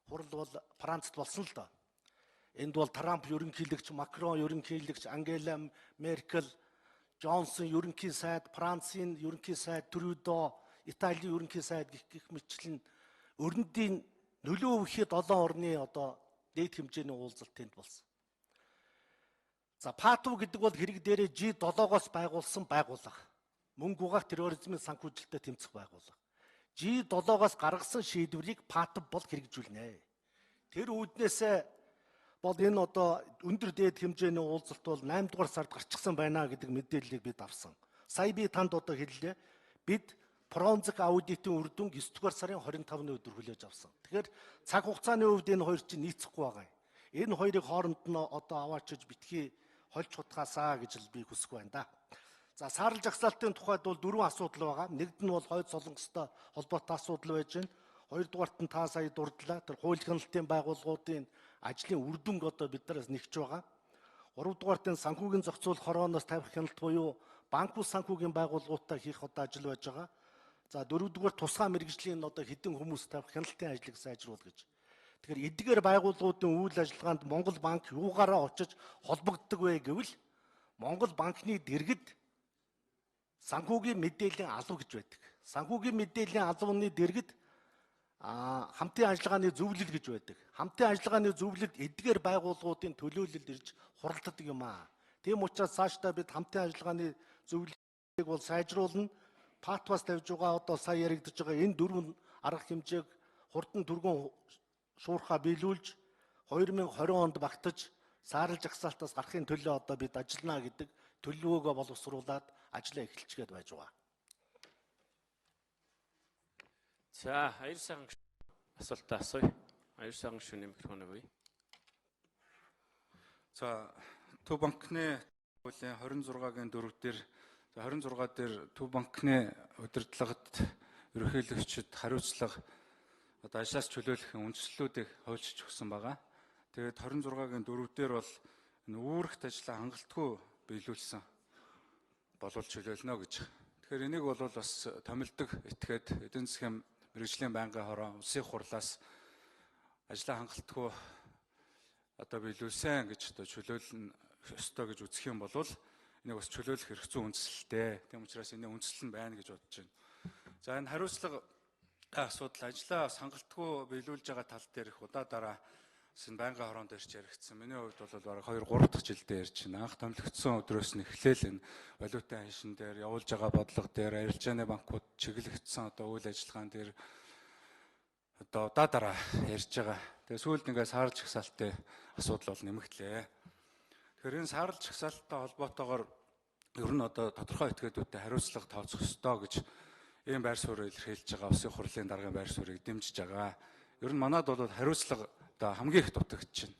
хурал бол Францад болсон л доо. Энд бол Трамп ерөнхийлөгч, Макрон ерөнхийлөгч, Ангела Меркель, Джонсон ерөнхий сайд, Францын ерөнхий сайд, Трюдо, Италийн ерөнхий сайд гэх мэтлэн өрнөдийн нөлөө өгөхэд 7 орны одоо дээд хэмжээний уулзалт тэнд болсон. За ПАТУ гэдэг бол хэрэг дээрээ G7-оос байгуулсан байгууллага. Мөнгө угаах терроризмын санхүүжилтөд тэмцэх байгууллага. G7-оос гаргасан шийдвэрийг ПАТУ бол хэрэгжүүлнэ. Тэр үүднээсээ бол энэ одоо өндөр дээд хэмжээний уулзалт бол 8 дугаар сард гарчихсан байна гэдэг мэдээллийг бид авсан. Сая би танд одоо хэллээ. Бид forensic audit-ийн үр дүн 9 дугаар сарын 25-ны өдөр хүлээж авсан. Тэгэхээр цаг хугацааны хувьд энэ хоёр чинь нийцэхгүй байгаа юм. Энэ хоёрыг хооронд нь одоо аваачиж битгий хольж хутгаасаа гэж л би хүсэх байна да. За саарл жагсаалтын тухайд бол 4 асуудал байгаа. Нэгд нь бол хойд солонгостой холбоотой асуудал байж байна. Хоёрдугаарт нь та сая дурдлаа. Тэр хууль хяналтын байгууллагуудын ажлын үр дүнг одоо биднээс нэгж байгаа. Гуравдугаарт нь санхүүгийн зохицуулах хорооноос тавих хяналт буюу банк ус санхүүгийн байгууллагуудтай хийх одоо ажил байж байгаа. За дөрөвдүгээр тусгай мэргэжлийн одоо хэдэн хүмүүс тавих хяналтын ажлыг сайжруулах гэж. Тэгэхээр эдгээр байгууллагуудын үйл ажиллагаанд Монгол банк юугаараа очиж холбогддог вэ гэвэл Монгол банкны дэргэд санхүүгийн мэдээллийн алба гэж байдаг. Санхүүгийн мэдээллийн албаны дэргэд хамтын ажиллагааны зөвлөл гэж байдаг. Хамтын ажиллагааны зөвлөлд эдгээр байгууллагуудын төлөөлөлд ирж хуралддаг юм аа. Тийм учраас цаашдаа бид хамтын ажиллагааны зөвлөлийг бол сайжруулна. ПАТУ-аас тавьж байгаа одоо сая яригдж байгаа энэ дөрвөн арга хэмжээг хурдан түргэн шуурхаа биелүүлж 2020 онд багтаж саарл жагсаалтаас гарахын төлөө одоо бид ажиллана гэдэг төлөвөөгөө боловсруулад ажиллаа эхэлчихэд байж байгаа. За, аяр сайхан асуултаа асууя. Аяр сайхан гишүүний микрофон өгье. За, Төв банкны хуулийн 26-гийн 4 дээр 26 дээр Төв банкны удирдлагад ерөнхийлөгчид хариуцлага одоо ажлаас чөлөөлөх үндслүүдийг хуульчилж өгсөн байгаа. Тэгээд 26-гийн 4 дээр бол үүрэгт ажлаа хангалтгүй биелүүлсэн болов чөлөөлнө гэж. Тэгэхээр энийг бол бас томилдог этгээд эдийн засгийн мэргэжлийн байнгын хороо улсын хурлаас ажлаа хангалтгүй одоо биелүүлсэн гэж одоо чөлөөлнө ёстой гэж үзэх юм бол энийг бас чөлөөлөх эрх зүйн үндсэлтэй. Тийм учраас энэ үндсэл нь байна гэж бодож байна. За энэ хариуцлага асуудал ажлаа хангалтгүй биелүүлж байгаа тал дээр их удаа дараа энэ байнгын хороонд ирж яригдсан. Миний хувьд бол бараг 2-3 дахь жилдээ ирж байна. Анх томилогдсон өдрөөс нь эхлээл энэ валютын ханшин дээр явуулж байгаа бодлого дээр арилжааны банкуд чиглэгдсэн одоо үйл ажиллагаан дээр одоо удаа дараа ярьж байгаа. Тэгээ сүүлд ингээд саарл жагсаалтын асуудал бол нэмэгдлээ. Тэгэхээр энэ саарл жагсаалттай холбоотойгоор ер нь одоо тодорхой этгээдүүдтэй хариуцлага тооцох ёстой гэж ийм байр суурь илэрхийлж байгаа Улсын хурлын даргын байр суурийг дэмжиж байгаа. Ер нь манад бол хариуцлага одоо хамгийн их дутагдж байна.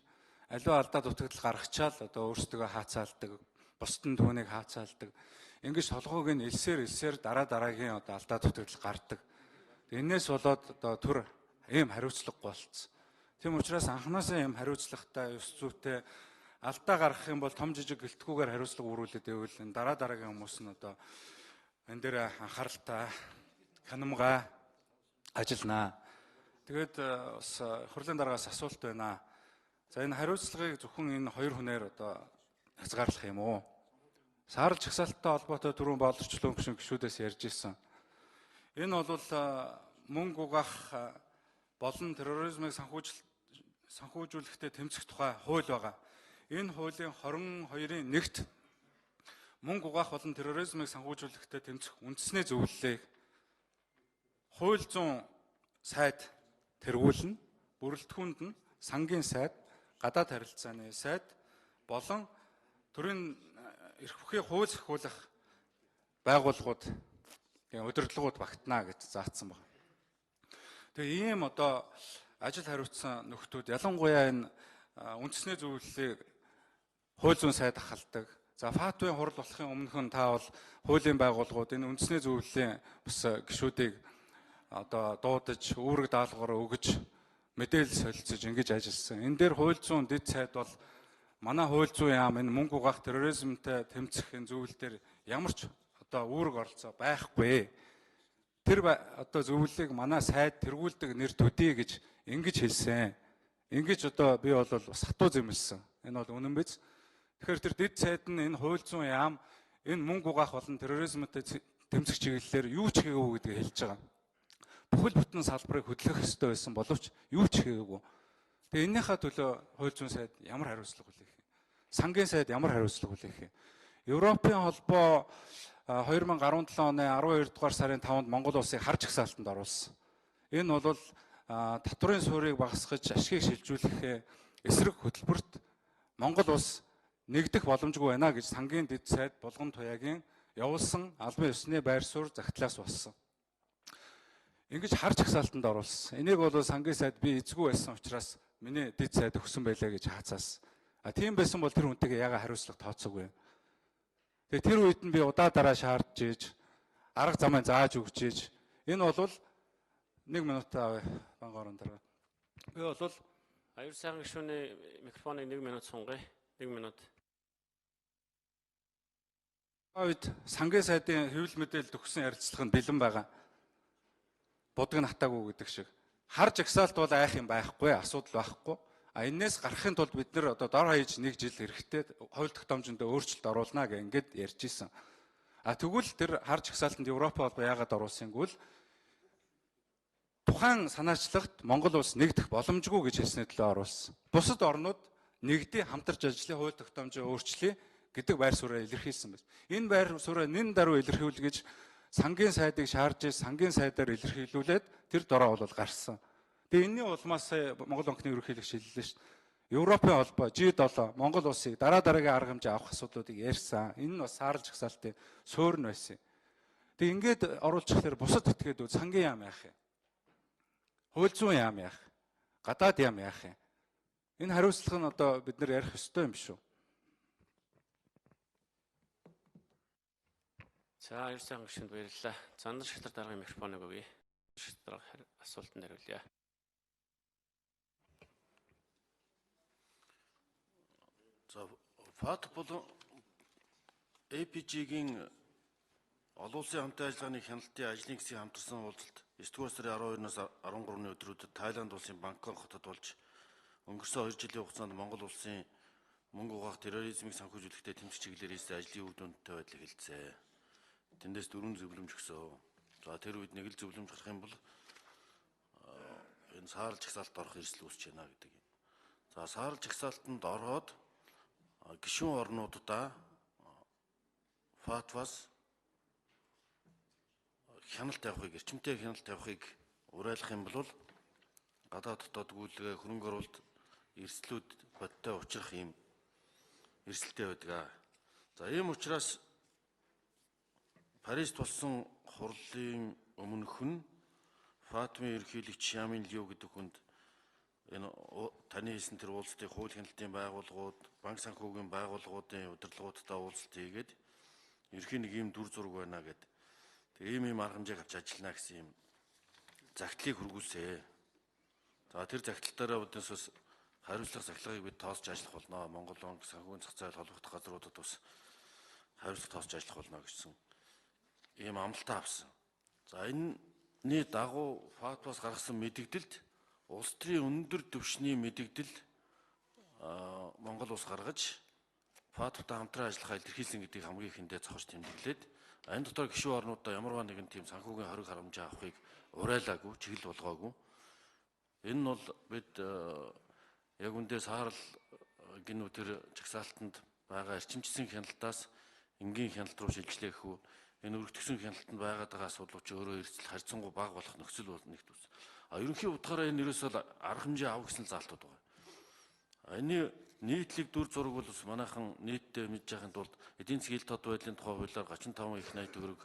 Аливаа алдаа дутагдал гаргачаал одоо өөрсдөө хаацаалдаг, бусдын түүнийг хаацаалдаг. Ингэж толгойг нь элсээр дараа дараагийн одоо алдаа дутагдал гардаг. Энээс болоод одоо төр ийм хариуцлагагүй болцсон. Тийм учраас анханасаа ийм хариуцлагатай, ёс зүйтэй алдаа гаргах юм бол том жижиг гэлтгүүгээр хариуцлага өрүүлээд байвал энэ дараа дараагийн хүмүүс нь одоо энэ дээр анхааралтай, хянамгай ажилланаа. Тэгээд бас хурлын дараагаас асуулт байна. За энэ хариуцлагыг зөвхөн энэ хоёр хүнээр одоо хязгаарлах юм уу? Саарл жагсаалттай холбоотой түрүүн боловсчлон гишүүдээс ярьж ирсэн. Энэ бол мөнгө угаах болон терроризмыг санхүүжүүлэхдээ тэмцэх тухай хууль байгаа. Энэ хуулийн 22-ын 1-т мөнгө угаах болон терроризмыг санхүүжүүлэхдээ тэмцэх үндэсний зөвлөлийг хууль зүйн сайд тэргүүлнэ, бүрэлдэхүүнд нь сангийн сайд, гадаад харилцааны сайд болон төрийн эрх бүхий хууль сахиулах байгууллагууд удирдлагууд багтана гэж заасан байна. Тэгээ ийм одоо ажил хариуцсан нөхдүүд ялангуяа энэ үндэсний зөвлөлийг хууль зүйн сайд ахалдаг. За ФАТ-ийн хурал болохын өмнөхөн та бол хуулийн байгууллагууд энэ үндэсний зөвлөлийн бас гишүүдийг одоо дуудаж, үүрэг даалгавар өгөж, мэдээлэл солилцож ингэж ажилласан. Энэ дээр хууль зүйн дэд сайд бол манай хууль зүйн яам энэ мөнгө угаах терроризмтэй тэмцэх энэ зөвлөл дээр ямар ч одоо үүрэг оролцоо байхгүй. Тэр одоо зөвлөлийг манай сайд тэргүүлдэг нэр төдий гэж ингэж хэлсэн. Ингэж одоо би бол бас хатуу зэмлсэн. Энэ бол үнэн биз? Тэгэхээр тэр дэд сайд нь энэ хууль зүйн яам энэ мөнгө угаах болон терроризмтэй тэмцэх чиглэлээр юу ч хийгээгүй гэдгийг хэлж байгаа. Бүхэл бүтэн салбарыг хөдлөх ёстой байсан боловч юу ч хийгээгүй. Тэгээ энэнийхээ төлөө хууль зүйн сайд ямар хариуцлага хүлээх юм? Сангийн сайд ямар хариуцлага хүлээх юм? Европын холбоо 2017 оны 12 дугаар сарын 5-нд Монгол улсыг харж ихсаалтанд оруулсан. Энэ бол татврын суурийг багасгаж ашгийг шилжүүлэх эсрэг хөтөлбөрт Монгол улс нэгдэх боломжгүй байна гэж сангийн дэд сайд Булган Туяагийн явуулсан албан ёсны байр суурь загтлаас болсон. Ингэж харж ихсаалтанд оруулсан. Энийг бол сангийн сайд би эзгүй байсан учраас миний дэд сайд өгсөн байлаа гэж хаацаас. Тийм байсан бол тэр хүнтэйгээ яга хариуцлага тооцоогүй. Тэгээ тэр үед нь би удаа дараа шаардж ийж арга замыг зааж өгч ийж энэ бол 1 минут авъя бангаорон дараа. Би бол аюул сайхан гишүүний микрофоныг 1 минут сунгая. 1 минут. Үед сангийн сайдын хэвлэл мэдээлэл төгссөн ярилцлага нь бэлэн байгаа. Будаг нь хатаагүй гэдэг шиг. Харж агсаалт бол айх юм байхгүй, асуудал байхгүй. Энээс гарахын тулд бид нэр одоо дор хаяж 1 жил хэрэгтэй хууль тогтоомжинд өөрчлөлт оруулна гэх ингээд ярьж исэн. Тэгвэл тэр харж агсаалтанд Европ холбоо яагаад оруулсангүй л тухайн санаачлагт Монгол улс нэгдэх боломжгүй гэж хэлснээр төлөө оруулсан. Бусад орнууд нэгдээ хамтарч ажиллах хууль тогтоомжоо өөрчлөе гэдэг байр сууриа илэрхийлсэн байна. Энэ байр сууриа нэн даруй илэрхийлгэж сангийн сайдыг шаардж сангийн сайдаар илэрхийлүүлээд тэр дороо бол гарсан. Тэгээ энэний улмаас Монгол банкны ерөнхийлөгч хэллээ шүү дээ. Европын холбоо G7 Монгол улсыг дараа дараагийн арга хэмжээ авах асуудлуудыг ярьсан. Энэ нь бас саарлж гсаалтын суурь нь байсан. Тэгээ ингээд оруулчихлаар бусад этгээдүүд сангийн яам яах юм? Хууль зүйн яам яах? Гадаад яам яах юм? Энэ хариуцлага нь одоо бид нэр ярих ёстой юм биш үү? За, аюул сайхан гишүүнд баярлалаа. Зандар шалтар дараагийн микрофоныг өгье. Шалтар асуултанд хариулъя. За, ФАТ болон APG-гийн олон улсын хамтын ажиллагааны хяналтын ажлын хэсгийн хамтарсан уулзалт 9 дугаар сарын 12-наас 13-ны өдрүүдэд Тайланд улсын Бангкок хотод болж өнгөрсөн 2 жилийн хугацаанд Монгол улсын мөнгө угаах терроризмыг санхүүжүүлэхдээ тэмцэх чиглэлээр хийсэн ажлын үр дүнтэй байдлыг хэлцээ. Тэндээс 4 зөвлөмж өгсөн. За тэр үед нэг л зөвлөмж гарах юм бол энэ саарлж ихсаалт орох эрсдэл үүсэж байна гэдэг юм. За саарлж ихсаалтанд ороод гишүүн орнуудаа ФАТ-ваас хяналт явахыг, эрчимтэй хяналт явахыг уриалах юм бол гадаад дотоод гүйлгээ хөрөнгө оруулалт эрсдлүүд бодтой учрах юм эрсдэлтэй байдаг. За ийм учраас Парис болсон хурлын өмнөх нь Фатмын ерөнхийлөгч Ямин Лиу гэдэг хүнд энэ таны хэлсэн тэр уулзалтын хууль хяналтын байгууллагууд, банк санхүүгийн байгууллагуудын удирдлагуудтай уулзалт хийгээд ерөнхийн нэг ийм дүр зураг байна гэд. Тэг ийм арга хэмжээг авч ажиллана гэсэн юм загтлыг хөргүүлсэ. За тэр загталтаараа өдөөс хариуцлага сахилгыг бид тоосч ажиллах болно. Монгол банк санхүүгийн зах зээл холбогдох газруудад бас хариуцлага тоосч ажиллах болно гэсэн ийм амлалтаа авсан. За энэний дагуу ФАТФ-аас гаргасан мэдэгдэлд улс төрийн өндөр түвшний мэдэгдэл Монгол улс гаргаж ФАТФ-тай хамтран ажиллахаа илэрхийлсэн гэдгийг хамгийн ихэндээ цохож тэмдэглээд энэ дотор гишүүн орнуудаа ямарваа нэгэн тийм санхүүгийн хориг харамжаа авахыг урайлаагүй, чиглэл болгоогүй. Энэ нь бол бид яг үндэ саарл гинүү тэр жагсаалтанд байгаа эрчимчсэн хяналтаас энгийн хяналт руу шилжлэх үү. Энэ өргөтгсөн хяналтанд байгаад байгаа асуудлууд ч өөрөө эрсдэл харьцангуй бага болох нөхцөл бол нэгт үс. Ерөнхий утгаараа энэ ерөөсөө арга хэмжээ авах гэсэн заалтууд байгаа. Энэ нийтлэг дүр зураг бол бас манайхан нийтдээ мэдж байхын тулд эдийн засгийн ил тод байдлын тухай хуулиар 35 их 80 төгрөг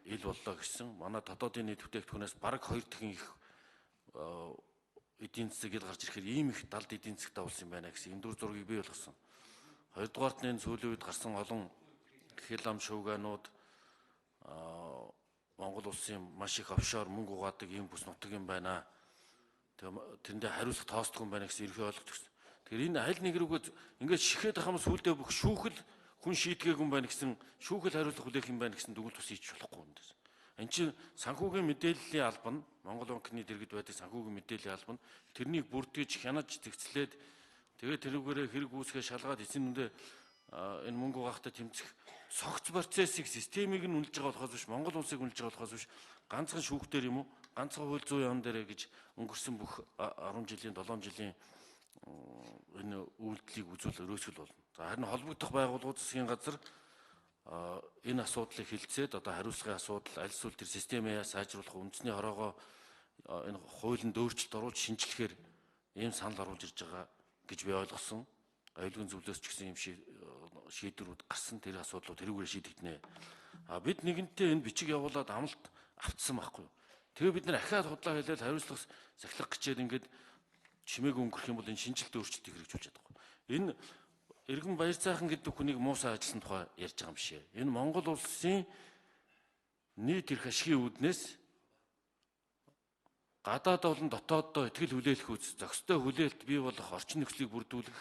ил боллоо гэсэн. Манай дотоодын нийт бүтээгдэхүүнээс бараг 2 дахин их эдийн засаг ил гарч ирэхээр ийм их далд эдийн засагтай болсон юм байна гэсэн энэ дүр зургийг бий болгосон. Хоёрдугаарт нь сүүлийн үед гарсан олон хил ам шуугианууд Монгол улсын маш их офшор мөнгө угаадаг ийм бүс нутаг юм байна. Тэрэндээ хариуцлага тоосдгүй юм байна гэсэн ерхий ойлголт өгсөн. Тэгэхээр энэ аль нэг рүүгээ ингээд шихэд ахмас сүлдээ бүх шүүхэл хүн шийдгээгүй юм байна гэсэн шүүхэл хариуцлага хүлээх юм байна гэсэн дүгэл тус хийж болохгүй юм дээс. Энд чинь санхүүгийн мэдээллийн алба нь Монгол банкны дэргэд байдаг санхүүгийн мэдээллийн алба нь тэрнийг бүрдгэж хянаж зэгцлээд тэгээд тэрүүгээрээ хэрэг үүсгээ шалгаад эцсийн үндэ энэ мөнгө угаахтай тэмцэх цогц процессыг системийг нь үнэлж байгаа болохоос биш Монгол улсыг үнэлж байгаа болохоос биш ганцхан шүүхтэр юм уу ганцхан хууль зүйн яам дээр гэж өнгөрсөн бүх 10 жилийн 7 жилийн энэ үйлдэлийг үзүүл өрөөсгөл болно. За харин холбогдох байгууллагууд засгийн газар энэ асуудлыг хилцээд одоо хариуцлагын асуудал аль эсвэл тэр системээ сайжруулах үндэсний хороогоо энэ хуулинд өөрчлөлт оруулж шинжлэхээр ийм санал оруулж ирж байгаа гэж би ойлгосон. Аюулгүй зөвлөөс ч гэсэн ийм шийдвэрүүд гарсан тэр асуудлууд тэрүүгээр шийдэгдэнэ. Бид нэгэнтээ энэ бичиг явуулаад амлалт автсан байхгүй юу. Тэгээ бид нэр ахаад худлаа хэлээд хариуцлага сахилах гэчээд ингээд чимээгүй өнгөрөх юм бол энэ шинжилт өөрчлөлтийг хэрэгжүүлж чадахгүй. Энэ Иргэн Баяр Цаахан гэдэг хүнийг муусаа ажилласан тухай ярьж байгаа юм шиг. Энэ Монгол улсын нийт эрх ашигын үүднээс гадаад болон дотооддоо ихтгэл хүлээлгэх үз зохистой хүлээлт бий болох орчин нөхцөлийг бүрдүүлэх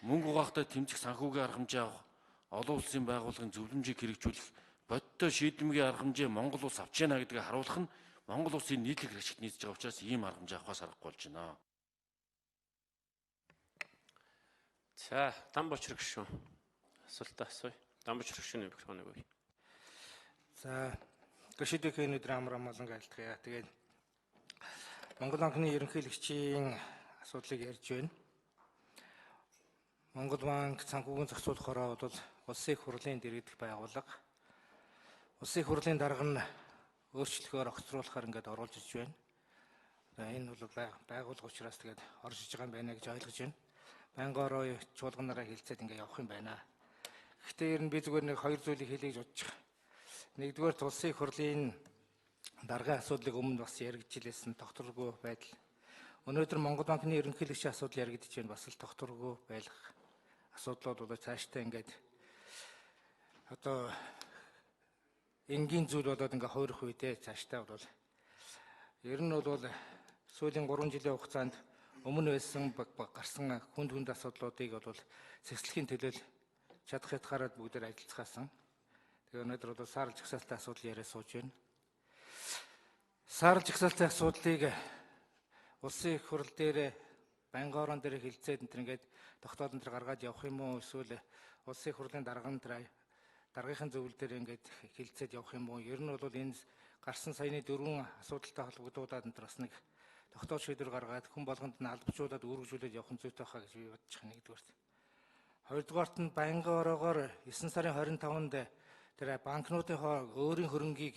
мөнгө угаахтай тэмцэх санхүүгийн арга хэмжээ авах олон улсын байгууллагын зөвлөмжийг хэрэгжүүлэх бодиттой шийдэмгийн арга хэмжээ Монгол улс авч яана гэдгийг харуулах нь Монгол улсын нийтлэг ашигт нийцж байгаа учраас ийм арга хэмжээ авахаас аргагүй болж байна. За, Дамбочрог шүү. Асуултаа асууя. Дамбочрог шүүний микрофоныг өгье. За, гашидэх өнөдөр амрамалан айлтгая. Тэгээд Монгол банкны ерөнхийлөгчийн асуудлыг ярьж байна. Монгол банк санхүүгийн зохицуулах хороо бол улсын их хурлын дэргэдэх байгууллага. Улсын их хурлын дарга нь өөрчлөлөөр огцруулахаар ингээд оруулж иж байна. Энэ бол байгууллага учраас тэгээд орж иж байгаа юм байна гэж ойлгож байна. Байнгаараа чуулганаараа хилцээд ингээд явах юм байна. Гэхдээ ер нь би зүгээр нэг хоёр зүйлийг хэлье гэж бодож байгаа. Нэгдүгээр улсын их хурлын даргын асуудлыг өмнө бас яригдчихлээсэн тогтворгүй байдал. Өнөөдөр Монгол банкны ерөнхийлөгчийн асуудал яригдж байна. Бас л тогтворгүй байх асуудлууд бол цаашдаа ингээд одоо энгийн зүйл болоод ингээ хуурах үедээ цаашдаа бол ер нь бол сүүлийн 3 жилийн хугацаанд өмнө байсан гарсан хүнд асуудлуудыг бол цэцлэхийн төлөө чадах ятгаараа бүгдээр ажиллацгаасан. Тэгээ өнөөдөр бол саарл жагсаалтын асуудал яриа сууж байна. Саарл жагсаалтын асуудлыг улсын их хурл дээр байнгын орон дээр хилцээд ингээд тогтоолон дээр гаргаад явах юм уу эсвэл улсын их хурлын даргын зөвлөл дээр ингээд хилцээд явах юм уу? Ер нь бол энэ гарсан саяны 4 асуудалтай холбогдуулаад энэ бас нэг тогтоол шийдвэр гаргаад хүн болгонд нь албажуулаад үүргэжүүлээд явах нь зүйтэй хаа гэж би бодож байгаа нэгдүгээрт. Хоёрдугаарт нь байнгын ороогоор 9 сарын 25-нд тэр банкнуудын өөрийн хөрөнгийг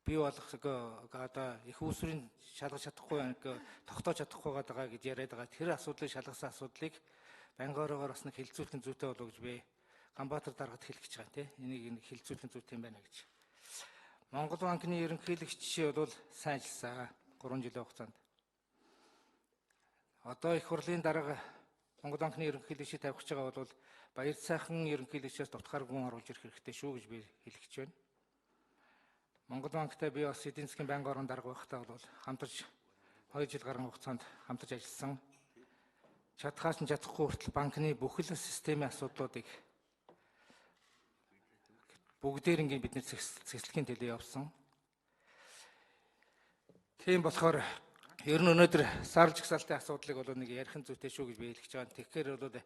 бий болгох одоо их усрын шалгаж чадахгүй тогтоож чадахгүй байгаа гэж яриад байгаа. Тэр асуудлыг шалгасан асуудлыг байнгын ороогоор бас нэг хилцүүлэх зүйтэй болов гэж би Ганбаатар даргад хэлэх гэж байгаа тийм. Энийг хилцүүлэн зүйтэй юм байна гэж. Монгол банкны ерөнхийлөгч бол сайн ажилласан 3 жилийн хугацаанд. Одоо их хурлын дарга Монгол банкны ерөнхийлөгчийг тавих гэж байгаа бол баяр сайхан ерөнхийлөгчөөс дутгаар гүн оруулж ирэх хэрэгтэй шүү гэж би хэлэх гэж байна. Монгол банктай би бас эдийн засгийн байнгын орон дарга байхдаа бол хамтарч 2 жил гарсан хугацаанд хамтарч ажилласан. Чадхаас нь чадахгүй хүртэл банкны бүхэл системийн асуудлуудыг бүгдээр ингээд бид нэр цэцлэгийн төлөө явсан. Тийм болохоор ер нь өнөөдөр сарлж гсалтын асуудлыг бол нэг ярих зүйтэй шүү гэж би хэлэх гэж байгаа. Тэгэхээр бол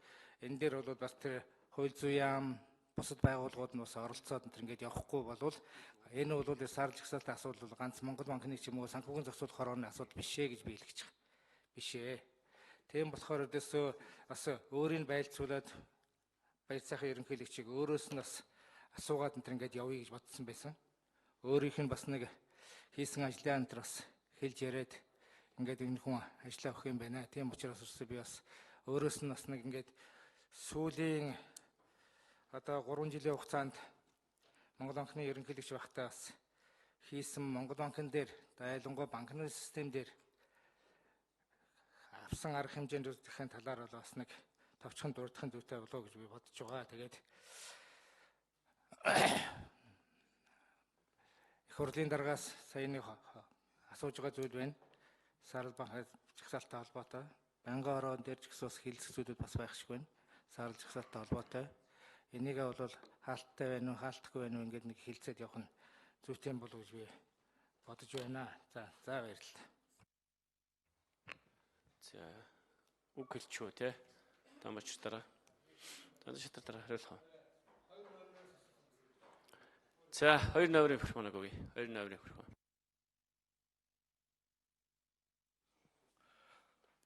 энэ дээр бол бас тэр хууль зүйн яам бусад байгууллагууд нь бас оролцоод ингээд явахгүй болвол энэ бол сарлж гсалтын асуудал бол ганц Монгол банкны ч юм уу санхүүгийн зохицуулах хорооны асуудал биш ээ гэж би хэлэх гэж байгаа. Биш ээ. Тийм болохоор өдөөсөө бас өөрийн байлцуулаад баяр сайхан ерөнхийлөгчийг өөрөөс нь бас асуугаад энэ ингээд явъя гэж бодсон байсан. Өөрийнх нь бас нэг хийсэн ажлаа энэ бас хэлж яриад ингээд энэ хүн ажиллаа авах юм байна. Тийм учраас би бас өөрөөс нь бас нэг ингээд сүүлийн одоо 3 жилийн хугацаанд Монгол банкны ерөнхийлөгч байхдаа бас хийсэн Монгол банкн дээр дайлангуй банкны систем дээр авсан арга хэмжээндүүдийн талаар бол бас нэг товчхон дурдахын зүйтэй болоо гэж би бодож байгаа. Тэгээд их хурлын даргаас саяны асууж байгаа зүйл байна. Сарал банк жагсаалттай холбоотой. Байнгын орон дээр ч гэсэн бас хэлцэх зүйлүүд бас байх шиг байна. Сарал жагсаалттай холбоотой. Энийг бол хаалттай байна уу, хаалтгүй байна уу ингээд нэг хэлцээд явах нь зүйтэй юм болов уу гэж би бодож байна. За баярлалаа. За үг хэлчихв те. Тамач дараа. Танай шатар дараа хариулах. За 2 нойрын микрофоныг өгье. 2 нойрын микрофон.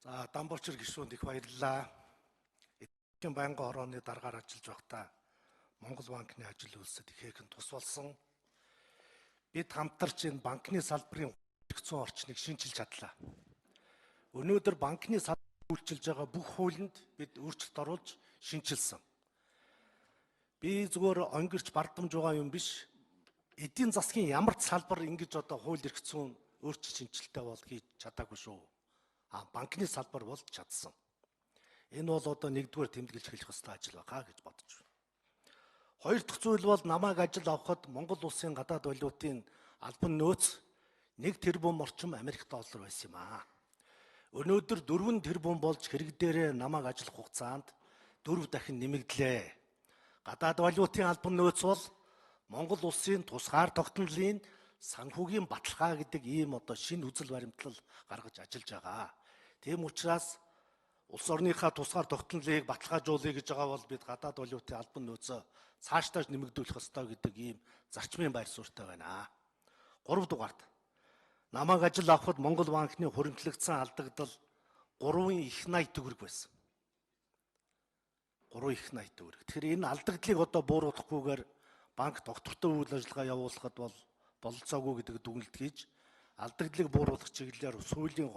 За Дамболчир гишүүнд их баярлалаа. Эдийн байнгын орооны даргаар ажиллаж байхдаа Монгол банкны ажил үйлсэд ихээхэн тус болсон. Бид хамтарч энэ банкны салбарын хэрэгцээ орчныг шинжилж чадлаа. Өнөөдөр банкны салбар үйлчилж байгаа бүх хуулинд бид өөрчлөлт оруулж шинжилсэн. Би зүгээр онгирч бардамж байгаа юм биш. Эдийн засгийн ямар ч салбар ингэж одоо хууль эрх зүйн өөрчлөлт шинжилтээ бол хийж чадаагүй шүү. Банкны салбар бол чадсан. Энэ бол одоо нэгдүгээр тэмдэглэж хэлэх ёстой ажил байгаа гэж бодож байна. Хоёр дахь зүйл бол намайг ажил авахад Монгол улсын гадаад валютын албан нөөц 1 тэрбум орчим Америк доллар байсан юм аа. Өнөөдөр 4 тэрбум болж хэрэг дээрээ намайг ажиллах хугацаанд 4 дахин нэмэгдлээ. Гадаад валютын албан нөөц бол Монгол улсын тусгаар тогтнолын санхүүгийн баталгаа гэдэг ийм одоо шинэ үзэл баримтлал гаргаж ажиллаж байгаа. Тийм учраас улс орныхаа тусгаар тогтнолыг баталгаажуулъя гэж байгаа бол бид гадаад валютын албан нөөцөө цаашдаа нэмэгдүүлэх ёстой гэдэг ийм зарчмын байр суурьтай байна. 3 дугаарт намайг ажил авахд Монгол банкны хуримтлагдсан алдагдал 3 их 80 төгрөг байсан. 3 их 80 төгрөг. Тэгэхээр энэ алдагдлыг одоо бууруулахгүйгээр банк доктортой үйл ажиллагаа явуулахад бол бололцоогүй гэдэг дүгнэлт хийж алдагдлыг бууруулах чиглэлээр сүүлийн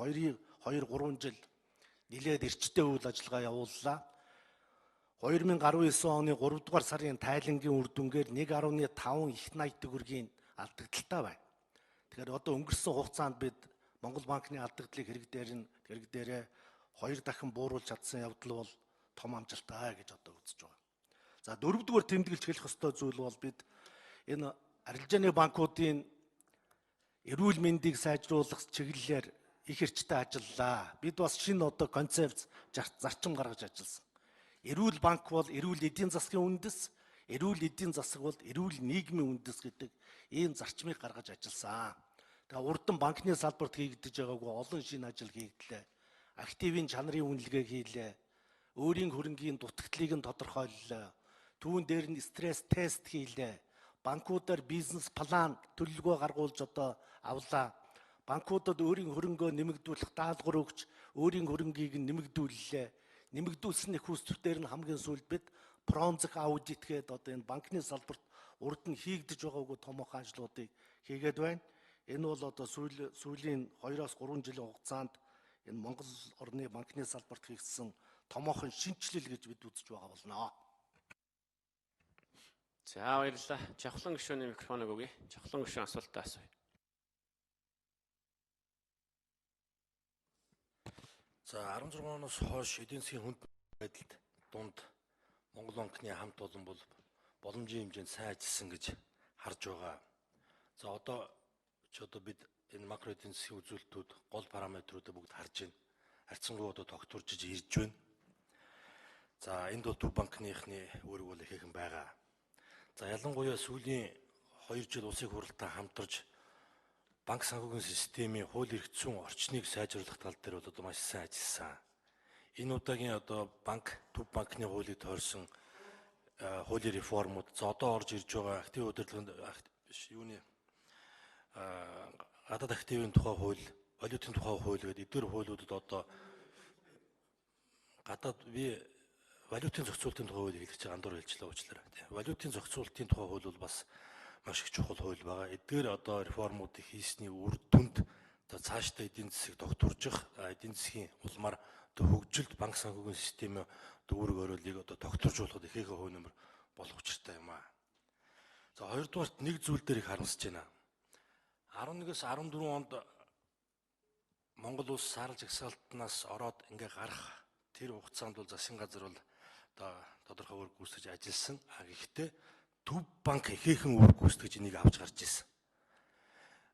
2-3 жил нэлээд эрчтэй үйл ажиллагаа явууллаа. 2019 оны 3 дугаар сарын тайлангийн үр дүнгээр 1.5 их 80 төгрөгийн алдагдaltaй байна. Тэгэхээр одоо өнгөрсөн хугацаанд бид Монгол банкны алдагдлыг хэрэг дээрээ 2 дахин бууруулж чадсан явдал бол том амжилттай гэж одоо үзэж байгаа. За дөрөвдүгээр тэмдэглэж хэлэх ёстой зүйл бол бид энэ арилжааны банкуудын эрүүл мэндийг сайжруулах чиглэлээр их эрчтэй ажиллалаа. Бид бас шинэ одоо концепц зарчим гаргаж ажилласан. Эрүүл банк бол эрүүл эдийн засгийн үндэс, эрүүл эдийн засаг бол эрүүл нийгмийн үндэс гэдэг ийм зарчмыг гаргаж ажилласан. Тэгээ урд нь банкны салбарт хийгдэж байгаагүй олон шинэ ажил хийгдлээ. Активын чанарын үнэлгээ хийлээ. Өөрийн хөрөнгийн дутагдлыг нь тодорхойллоо. Түүн дээр нь стресс тест хийлээ. Банкуудаар бизнес план төлөвлөгөө гаргуулж одоо авлаа. Банкуудад өөрийн хөрөнгөө нэмэгдүүлэх даалгавар өгч өөрийн хөрөнгийг нэмэгдүүллээ. Нэмэгдүүлсэн их үүсвэртээр нь хамгийн сүүлд бид forensic audit гэдэг одоо энэ банкны салбарт урд нь хийгдэж байгаагүй томоохон ажлуудыг хийгээд байна. Энэ бол одоо сүүлийн 2-3 жилийн хугацаанд энэ Монгол орны банкны салбарт хийгдсэн томоохон шинжилэл гэж бид үзэж байгаа болно. За баярлалаа. Жавхлан гишүүний микрофоныг өгье. Жавхлан гишүүн асуултаа асууя. За 16 оноос хойш эдийн засгийн хүнд байдалд дунд Монгол банкны хамт олон бол боломжийн хэмжээнд сайн ажилласан гэж харж байгаа. За одоо бид энэ макро эдийн засгийн үзүүлэлтүүд гол параметруудыг бүгд харж байна. Харьцангуй одоо тогтворжиж ирж байна. За энд бол Төв банкныхны үүрэг бол ихээхэн байгаа. За ялангуяа сүүлийн 2 жил улсын хурлтай хамтарч банк санхүүгийн системийн хууль эрх зүйн орчныг сайжруулах тал дээр бол одоо маш сайн ажилласан. Энэ удаагийн одоо Төв банкны хуулийг тойрсон хуулийн реформууд за одоо орж ирж байгаа актив удирдлагын гадаад активын тухай хууль, валютын тухай хууль гэдэг эдгээр хуулиудад одоо валютын зохицуулалтын тухай хуулийг хэлж байгаа андуур хэлжлээ уучлаарай. Валютын зохицуулалтын тухай хууль бол бас маш их чухал хууль байгаа. Эдгээр одоо реформуудыг хийсний үр дүнд одоо цаашдаа эдийн засгийг тогтворжих, эдийн засгийн улмаар одоо хөгжилд банк санхүүгийн системийн одоо үүрэг оройлыг одоо тогтворжуулахад ихээхэн хувь нэмэр болох учиртай юм аа. За хоёрдугаарт нэг зүйл дээр их харамсаж байна. 11-ээс 14 онд Монгол улс саарл жагсаалтнаас ороод ингээ гарах тэр хугацаанд бол засгийн газар бол одоо тодорхой үүрэг гүйцэтгэж ажилласан. Гэхдээ Төв банк ихээхэн үүрэг гүйцэтгэж энийг авч гарч ирсэн.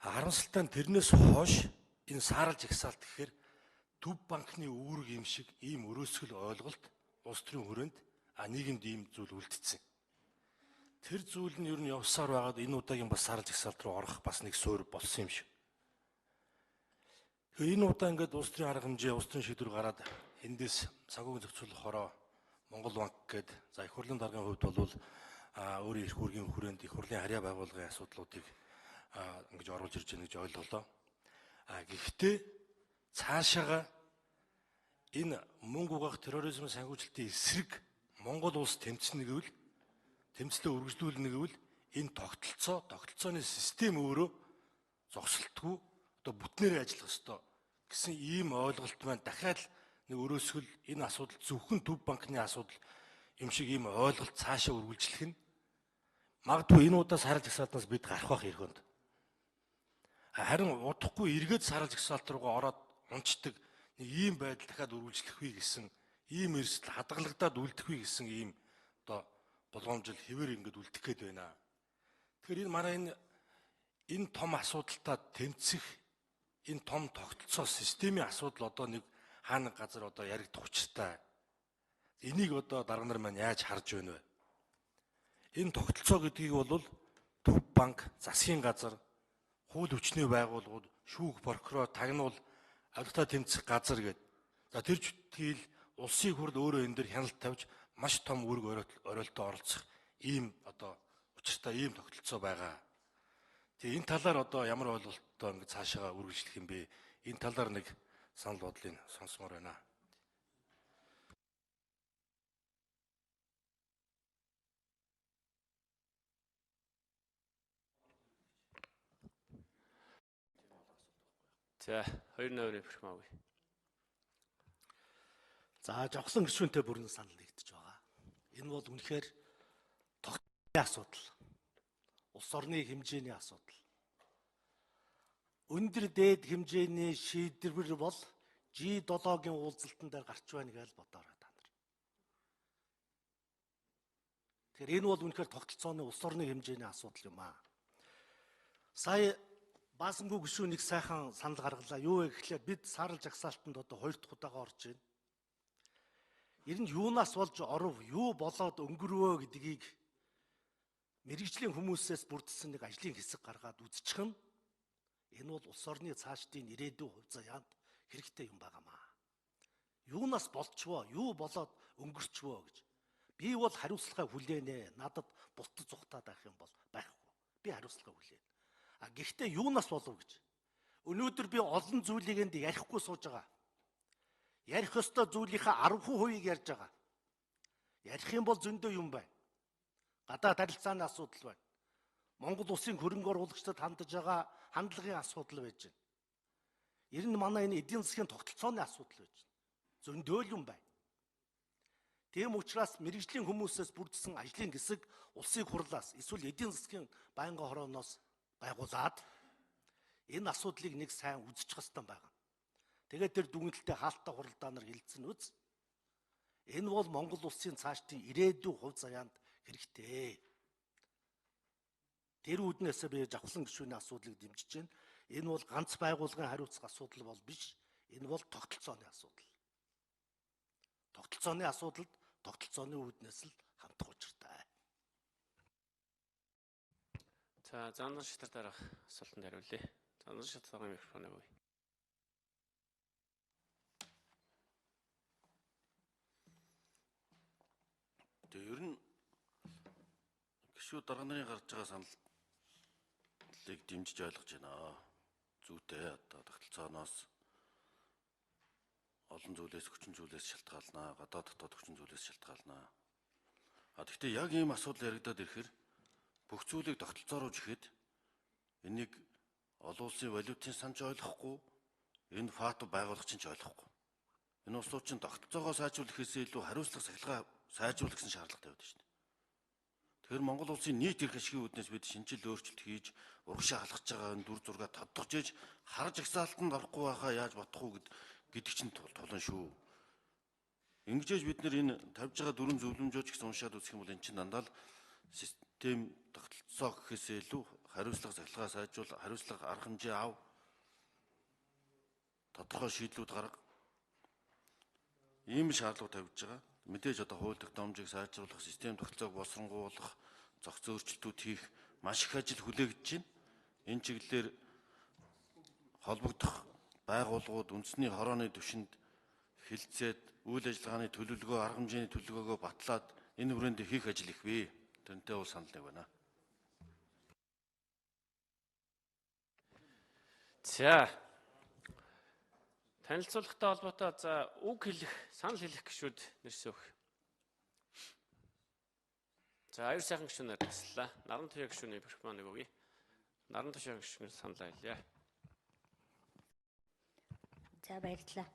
Харамсалтай нь тэрнээс хойш энэ саарл жагсаалт гэхээр Төв банкны үүрэг юм шиг ийм өрөөсгөл ойлголт улс төрийн хүрээнд нийгэмд ийм зүйл үлдсэн. Тэр зүйл нь ер нь явсаар байгаад энэ удаагийн бас саарл жагсаалт руу орох бас нэг суурь болсон юм шиг. Тэгэхээр энэ удаа ингээд улс төрийн арга хэмжээ, улс төрийн шийдвэр гараад эндээс санхүүгийн зохицуулах хороо Монгол банк гээд за их хурлын даргын хувьд бол өөрийн эрх үүргийн хүрээнд их хурлын харьяа байгууллагын асуудлуудыг ингэж оруулж ирж байна гэж ойлголоо. Гэхдээ цаашаага энэ мөнгө угаах терроризм санхүүжилтийн эсрэг Монгол улс тэмцэнэ гэвэл тэмцлээ үргэлжлүүлнэ гэвэл энэ тогтолцооны систем өөрөө зогсолтгүй одоо бүтнээрээ ажиллах ёстой гэсэн ийм ойлголт маань дахиад нэг өрөөсгөл энэ асуудал зөвхөн Төв банкны асуудал юм шиг ийм ойлголт цаашаа үргэлжлэх нь магадгүй энэ удаа саарл жагсаалтнаас бид гарах байх эрхөнд. Харин удахгүй эргээд саарл жагсаалт руугаа ороод унцдаг нэг ийм байдал дахиад үргэлжлэх вэ гэсэн ийм эрсдэл хадгалагдаад үлдэх вэ гэсэн ийм одоо болгоомжил хэвээр ингэж үлдэх гээд байна. Тэгэхээр энэ манай энэ том асуудалтай тэмцэх энэ том тогтолцоо системийн асуудал одоо нэг хаана газар одоо яригдах учиртай. Энийг одоо дарга нар маань яаж харж байна вэ? Энэ тогтолцоо гэдгийг бол Төв банк, засгийн газар, хууль хүчний байгууллагууд, шүүх, прокурор, тагнуул, авилтаа тэмцэх газар гэдэг. За тэр жишээл улсын хурл өөрөө энэ дэр хяналт тавьж маш том үүрэг оройлтод оролцох ийм одоо учиртай ийм тогтолцоо байгаа. Тэгээ энэ талаар одоо ямар ойлголттой ингэ цаашаа үргэлжлэх юм бэ? Энэ талаар нэг санал бодлыг сонсомоор байна. За 2-2 микрофон өгье. За жавхлан гишүүнтэй бүрэн санал нэгдэж байгаа. Энэ бол үнэхээр тогтмол асуудал. Улс орны хэмжээний асуудал. Өндөр дээд хэмжээний шийдвэр бол G7-гийн уулзалтан дээр гарч байна гэж бодоорой та нар. Тэгэхээр энэ бол үнэхээр тогтолцооны улс орны хэмжээний асуудал юм аа. Сая Баасангүй гишүүн нэг сайхан санал гаргалаа. Юу вэ гэхлээр бид саарл жагсаалтанд одоо 2 дахь удаага орж байна. Ер нь юунаас болж оров, юу болоод өнгөрвөө гэдгийг мэрэгжлийн хүмүүсээс бүрдсэн нэг ажлын хэсэг гаргаад үзчих нь энэ бол улс орны цаашдын ирээдүйн хувь заяанд хэрэгтэй юм байнамаа. Юунаас болчихвоо, юу болоод өнгөрчвөө гэж. Би бол хариуцлагаа хүлээнэ. Надад бусдад зүхтаад байх юм бол байхгүй. Би хариуцлагаа хүлээнэ. Гэхдээ юунаас болов гэж. Өнөөдөр би олон зүйлийг энд ярихгүй сууж байгаа. Ярих ёстой зүйлийнхаа 10% ярьж байгаа. Ярих юм бол зөндөө юм байна. Гадаад харилцааны асуудал байна. Монгол улсын хөрөнгө оруулагчдад хандж байгаа хандлагын асуудал байж байна. Ер нь манай энэ эдийн засгийн тогтолцооны асуудал байж байна. Зөндөө юм байна. Тийм учраас мэрэгжлийн хүмүүсээс бүрдсэн ажлын хэсэг улсын хурлаас эсвэл эдийн засгийн байнгын хорооноос байгуулад энэ асуудлыг нэг сайн үзчих хэвээр байгаа. Тэгээд тэр дүгнэлтэд хаалттай хуралдаа нар хилцэн үз. Энэ бол Монгол улсын цаашдын ирээдүйн хувь заяанд хэрэгтэй. Тэр үүднээс би жавхлан гишүүний асуудлыг дэмжиж байна. Энэ бол ганц байгууллагын хариуцах асуудал бол биш. Энэ бол тогтолцооны асуудал. Тогтолцооны асуудалд тогтолцооны үүднээс л хандах учиртай. За зандан шатар дараах асуултанд хариулъя. Зандан шатаргийн микрофоныг өгье. Тэгээ ер нь гишүүд дарга нарын гарч байгаа саналыг дэмжиж ойлгож байна. Зүйтэй одоо тогтолцооноос олон зүйлээс хүчин зүйлээс шалтгаална, гадаад дотоод хүчин зүйлээс шалтгаална. Гэхдээ яг ийм асуудал яригадаад ирэхээр бүх зүйлийг тогтолцоо руу жихэд энийг олон улсын валютын сан ч ойлгохгүй, энэ фат байгуулах чинь ч ойлгохгүй. Энэ улсууд чинь тогтолцоогоо сайжруулах гэхээсээ илүү хариуцлага сахилгаа сайжруулах гэсэн шаардлагатай байдаг шүү дээ. Тэгэхээр Монгол улсын нийт эрх ашигын үүднээс бид шинжил өөрчлөлт хийж урагшаа халахж байгаа энэ дүр зургаа тодтогч ээж харж агсаалтанд орохгүй байхаа яаж бодох уу гэдэг чинь тулан шүү. Ингэжээж бид нэр энэ тавьж байгаа дөрвөн зөвлөмжөө ч гэсэн уншаад үзэх юм бол эн чинь дандаа л систем тогтолцоо гэхээсээ илүү хариуцлага сахилгаа сайжруул, хариуцлага арга хэмжээ ав, тодорхой шийдлүүд гарга ийм шаардлага тавьж байгаа. Мэдээж одоо хууль тогтоомжийг сайжруулах, систем тогтолцоог боловсронгуулах, зохиц өөрчлөлтүүд хийх маш их ажил хүлээгдэж байна. Энэ чиглэлээр холбогдох байгууллагууд үндэсний хорооны түвшинд хилцээд үйл ажиллагааны төлөвлөгөө, арга хэмжээний төлөвлөгөөгөө батлаад энэ хүрээнд хийх ажил их бий. Тэрнтэй бол санал нэг байна. За танилцуулгатай холбоотой за үг хэлэх, санал хэлэх гишүүд нэрсөөх. За аюул сайхан гишүүнээр таслаа. Наран тушаа гишүүний микрофоныг өгье. Наран тушаа гишүүнээр санал айлаа. За баярлалаа.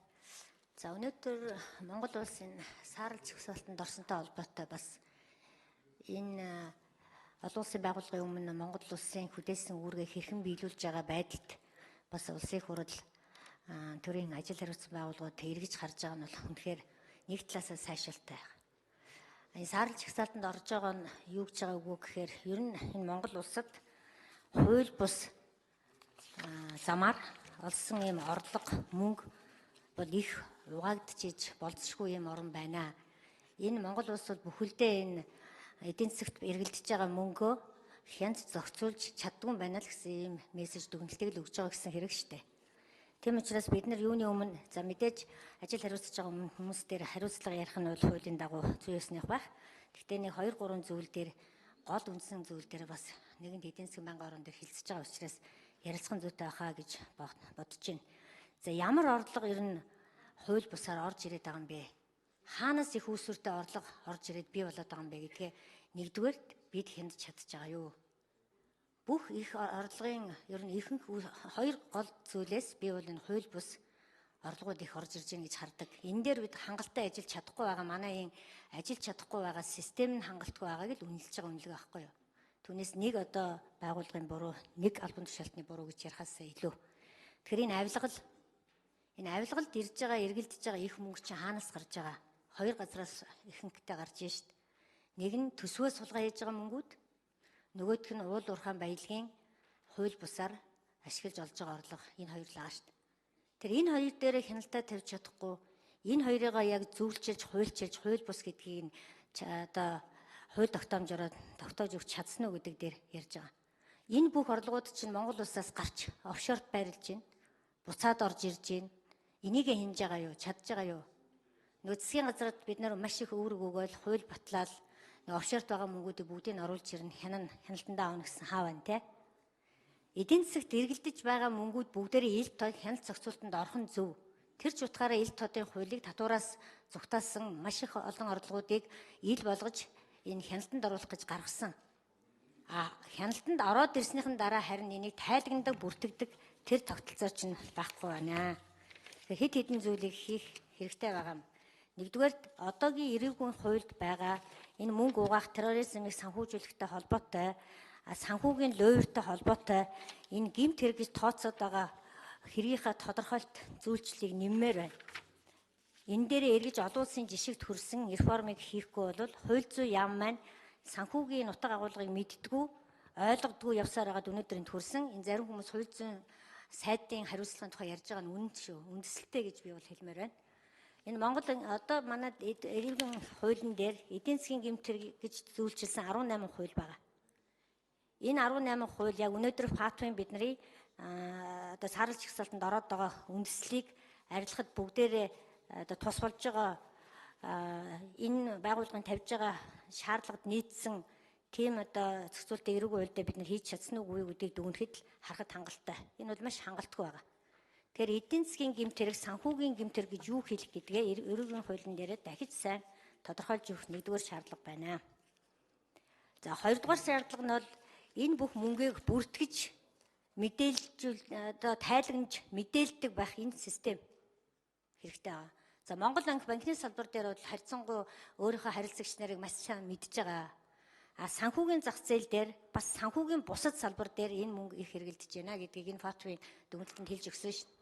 За өнөөдөр Монгол улсын саарл зохицуулалтанд орсонтой холбоотой бас энэ олон улсын байгууллагын өмнө Монгол улсын хүлээсэн үүргээ хэрхэн биелүүлж байгаа байдалд бас улсын хурал төрийн ажил хариуцсан байгууллагууд эргэж харж байгаа нь бол үнэхээр нэг талаасаа сайшаалтай байна. Энэ саарл зохицуулалтанд орж байгаа нь юу гэж байгаа үгүй гэхээр ер нь энэ Монгол улсад хууль бус замаар олсон ийм орлого, мөнгө бол их угаагдчихж болцсохгүй ийм орн байна. Энэ Монгол улс бол бүхэлдээ энэ эдийн засагт эргэлдэж байгаа мөнгөө хянц зохицуулж чаддгүй байна л гэсэн ийм мессеж дүгнэлтийг л өгж байгаа гэсэн хэрэг шүү дээ. Тийм учраас бид нар юуны өмнө за мэдээж ажил хариуцж байгаа хүмүүс дээр хариуцлага ярих нь бол хуулийн дагуу зүй ёсных байх. Гэхдээ нэг 2-3 зүйл дээр гол үндсэн зүйл дээр бас нэгэнд эдийн засгийн байнгын орон дээр хилцэж байгаа учраас ярилцсан зүйтэй байхаа гэж бодож байна. За ямар орлого ер нь хууль бусаар орж ирээд байгаа юм бэ? Хаанаас их үүсвэртэй орлого орж ирээд бий болоод байгаа юм бэ гэдгээ нэгдүгээр бид хяндж чадж байгаа юу? Бүх их орлогын ер нь ихэнх хоёр гол зүйлээс би бол энэ хууль бус орлогууд их орж ирж байгаа гэж хардаг. Энэ дээр бид хангалттай ажиллаж чадахгүй байгаа манай энэ ажиллаж чадахгүй байгаа систем нь хангалтгүй байгааг л үнэлж байгаа үнэлгээ байхгүй юу? Түүнээс нэг одоо байгууллагын буруу, нэг албан тушаалтны буруу гэж ярихаасаа илүү. Тэгэхээр энэ авилгалд ирж байгаа, эргэлдэж байгаа их мөнгө чинь хаанаас гарч байгаа? Хоёр газраас ихэнхтэй гарч ийн штт. Нэг нь төсвөө сулгаа хийж байгаа мөнгүүд, нөгөөх нь уул уурхаан баялагын хууль бусаар ашиглаж олж байгаа орлого. Энэ хоёр л байгаа штт. Тэр энэ хоёр дээр хяналтаа тавьж чадахгүй, энэ хоёрыгаа яг зөвлөж, хуульчилж, хууль бус гэдгийг одоо хууль тогтоомжоор тогтоож өгч чадсан уу гэдэг дээр ярьж байгаа. Энэ бүх орлогууд чинь Монгол улсаас гарч офшорт байрлаж байна. Буцаад орж ирж байна. Энийг хинж байгаа юу? Чадж байгаа юу? Нөгөө засгийн газарт бид нар маш их үүрэг өгөөл, хууль батлаад офшорт байгаа мөнгүүдийг бүгдийг оруулж ирнэ. Хяналтандаа авна гэсэн хаа байна те? Эдийн засагт эргэлдэж байгаа мөнгүүд бүгдээрээ ил тод хяналт зохицуулалтанд орох нь зөв. Тэр ч утгаараа ил тодын хуулийг татвараас зугатаасан маш их олон орлогуудыг ил болгож энэ хяналтанд оруулах гэж гаргасан. Хяналтанд ороод ирснийхэн дараа харин энийг тайлагнадаг, бүртгэдэг тэр тогтолцоо чинь байхгүй байна. Хэд хэдэн зүйлийг хийх хэрэгтэй байгаа юм. Нэгдүгээр одоогийн эрүүгийн хуульд байгаа энэ мөнгө угаах терроризмыг санхүүжүүлэхтэй холбоотой санхүүгийн луйртай холбоотой энэ гэмт хэрэг гэж тооцоод байгаа хэргийнхаа тодорхойлт зүйлчлийг нэммээр байна. Энэ дээр эргэж олон улсын жишигт хүрсэн реформыг хийхгүй бол хууль зүйн яам маань санхүүгийн нутаг агуулгыг мэддэггүй, ойлгодгүй явсаар байгаад өнөөдөр энд хүрсэн. Энэ зарим хүмүүс хууль зүйн сайдын хариуцлагын тухай ярьж байгаа нь үнэн шүү. Үндэслэлтэй гэж би бол хэлмээр байна. Энэ Монгол одоо манай эрүүгийн хуулийн дээр эдийн засгийн гэмт хэрэг гэж зөвлөжилсэн 18 хууль байгаа. Энэ 18 хууль яг өнөөдөр ФАТФ-ын бидний одоо саарл жагсаалтанд ороод байгаа үндэслэлийг арилгахад бүгдээрээ одоо тус болж байгаа энэ байгууллагын тавьж байгаа шаардлагад нийцсэн тийм одоо зохицуултын эрүүгийн хуульд бид нар хийж чадсан уу гэдгийг дүгнэхэд харахад хангалттай. Энэ бол маш хангалттай байгаа. Тэгэхээр эдийн засгийн гэмт хэрэг, санхүүгийн гэмт хэрэг гэж юу хэлэх гэдгээ эрүүгийн хуулийн дээр дахиж сайн тодорхойлж өгөх нэгдүгээр шаардлага байна. За хоёрдугаар шаардлага нь бол энэ бүх мөнгийг бүртгэж одоо тайлагнаж мэдээлдэг байх энэ систем хэрэгтэй байгаа. За Монгол банкны салбар дээр бол харьцангуй өөрийнхөө харилцагч нарыг маш сайн мэдж байгаа. Санхүүгийн зах зээл дээр бас санхүүгийн бусад салбар дээр энэ мөнгө их хэрэгэлдэж байна гэдгийг энэ ФАТФ-ийн дүгнэлтэнд хэлж өгсөн шүү дээ.